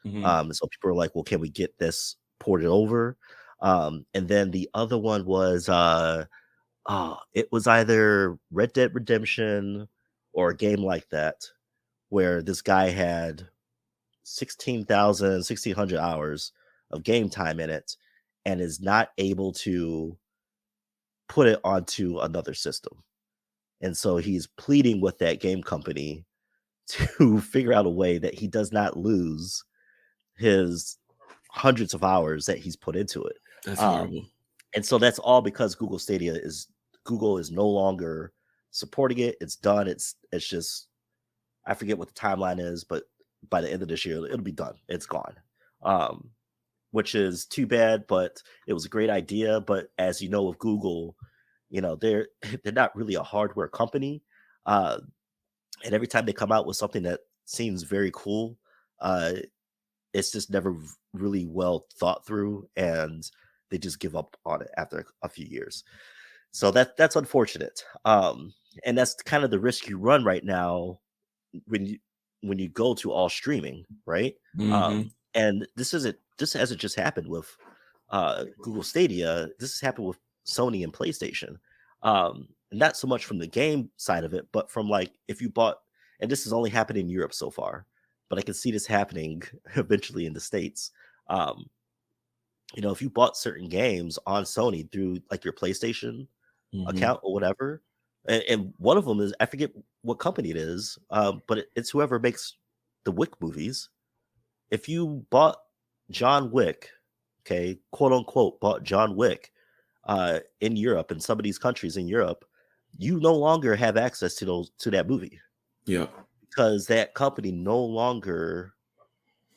Hmm. And so people are like, well, can we get this ported over? And then the other one was it was either Red Dead Redemption or a game like that, where this guy had 1,600 hours of game time in it and is not able to put it onto another system. And so he's pleading with that game company to figure out a way that he does not lose his hundreds of hours that he's put into it. That's Um, horrible. and so that's all because Google is no longer supporting it. It's done. It's just, I forget what the timeline is, but by the end of this year, it'll be done. It's gone. Um, which is too bad, but it was a great idea. But as you know, with Google, they're they're not really a hardware company. Uh, and every time they come out with something that seems very cool, uh, it's just never really well thought through, and they just give up on it after a few years. So that's unfortunate. And that's kind of the risk you run right now when you go to all streaming, right? Hmm. And this hasn't just happened with Google Stadia. This has happened with Sony and PlayStation. Not so much from the game side of it, but from like if you bought, and this has only happened in Europe so far, but I can see this happening eventually in the States. Um, if you bought certain games on Sony through like your PlayStation Hmm. account or whatever, and one of them is, I forget what company it is, but it's whoever makes the Wick movies. If you bought John Wick, okay, quote unquote, bought John Wick in Europe, in some of these countries in Europe, you no longer have access to that movie Yeah. because that company no longer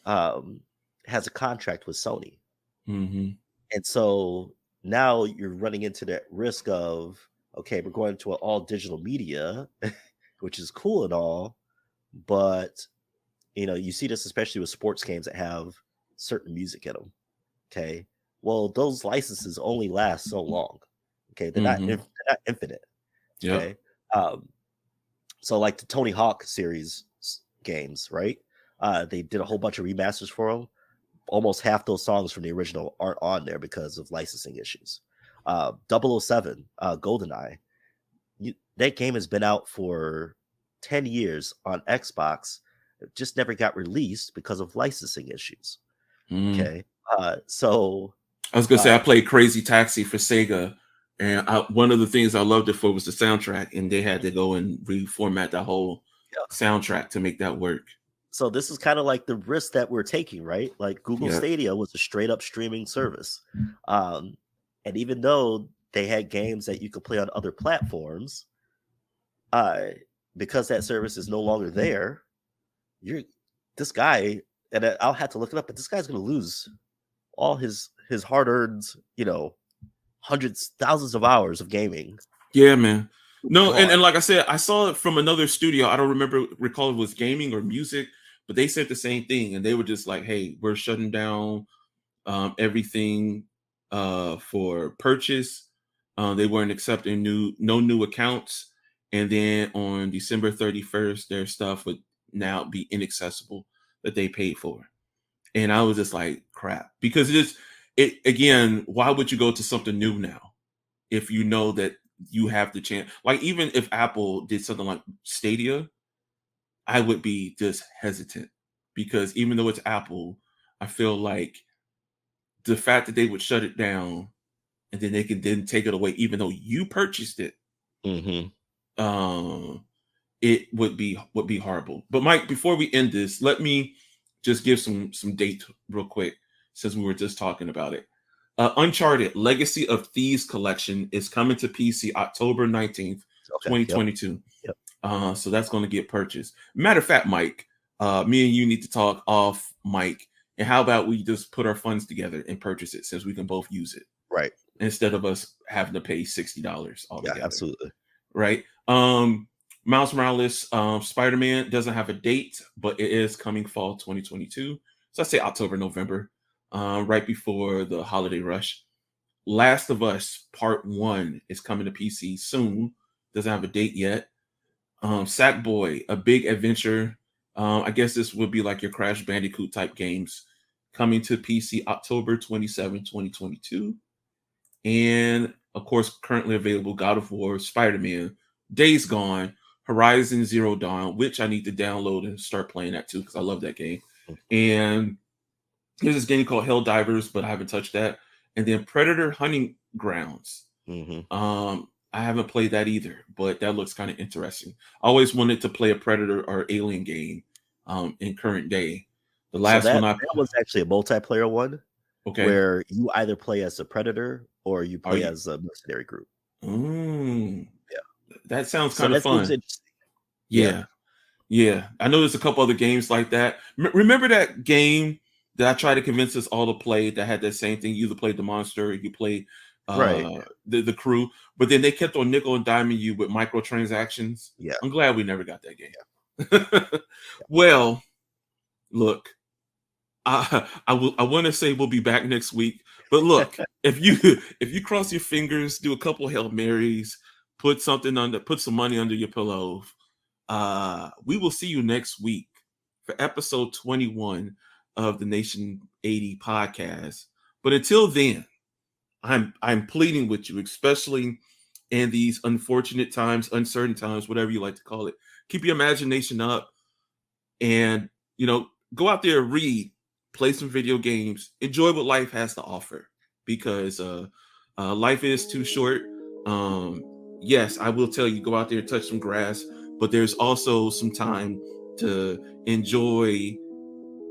um, has a contract with Sony. Hmm. And so now you're running into that risk of, okay, we're going to an all digital media, which is cool and all, but you see this especially with sports games that have certain music in them. Okay, well, those licenses only last so long. Okay, Hmm. they're not infinite. Yep. Okay, um, so like the Tony Hawk series games, right? They did a whole bunch of remasters for them. Almost half those songs from the original aren't on there because of licensing issues. 007, GoldenEye, that game has been out for 10 years on Xbox. It just never got released because of licensing issues. Mm. Okay. So, I was gonna say I uh, played Crazy Taxi for Sega, and one of the things I loved it for was the soundtrack, and they had to go and reformat that whole yeah. soundtrack to make that work. So this is kind of like the risk that we're taking, right? Like Google Yeah. Stadia was a straight up streaming service. Um, and even though they had games that you could play on other platforms, uh, because that service is no longer there, you're this guy, and I'll have to look it up, but this guy's going to lose all his hard earned, hundreds, thousands of hours of gaming Yeah, man. No, and gone. like I said, I saw it from another studio. I don't recall if it was gaming or music, but they said the same thing, and they were just like, "Hey, we're shutting down everything for purchase. They weren't accepting no new accounts, and then on December 31st, their stuff would now be inaccessible that they paid for." And I was just like, "Crap," because it again. Why would you go to something new now if you know that you have the chance? Like even if Apple did something like Stadia, I would be just hesitant because even though it's Apple, I feel like the fact that they would shut it down and then they can then take it away, even though you purchased it, it would be horrible. But Mike, before we end this, let me just give some dates real quick, since we were just talking about it. Uncharted Legacy of Thieves Collection is coming to PC October 19th, 2022. Yep. So that's going to get purchased. Matter of fact, Mike, me and you need to talk off mic. And how about we just put our funds together and purchase it, since we can both use it, Right. instead of us having to pay $60 altogether. Yeah, absolutely. Right. Miles Morales, Spider-Man doesn't have a date, but it is coming fall 2022. So I say October, November, right before the holiday rush. Last of Us Part 1 is coming to PC soon. Doesn't have a date yet. Sackboy, A Big Adventure. I guess this would be like your Crash Bandicoot type games, coming to PC October 27, 2022. And of course, currently available God of War, Spider-Man, Days Gone, Horizon Zero Dawn, which I need to download and start playing that too, because I love that game. And there's this game called Helldivers, but I haven't touched that. And then Predator Hunting Grounds. I haven't played that either, but that looks kind of interesting. I always wanted to play a Predator or Alien game in current day. The last one that was actually a multiplayer one, okay, where you either play as a Predator or you play as a mercenary group. Yeah, that sounds kind of fun. Yeah. I know there's a couple other games like that. Remember that game that I tried to convince us all to play that had that same thing? You either played the monster, or you played the crew, but then they kept on nickel and diming you with microtransactions. Yeah, I'm glad we never got that game. Well, look, I want to say we'll be back next week, but look, if you cross your fingers, do a couple Hail Marys, put some money under your pillow, we will see you next week for episode 21 of the Nation 80 podcast. But until then, I'm pleading with you, especially in these unfortunate times, uncertain times, whatever you like to call it. Keep your imagination up, and go out there, read, play some video games, enjoy what life has to offer, because life is too short. Yes, I will tell you, go out there and touch some grass, but there's also some time to enjoy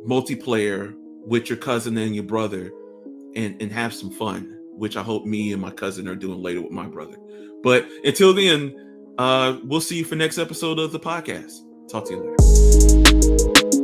multiplayer with your cousin and your brother, and have some fun, which I hope me and my cousin are doing later with my brother. But until then, we'll see you for next episode of the podcast. Talk to you later.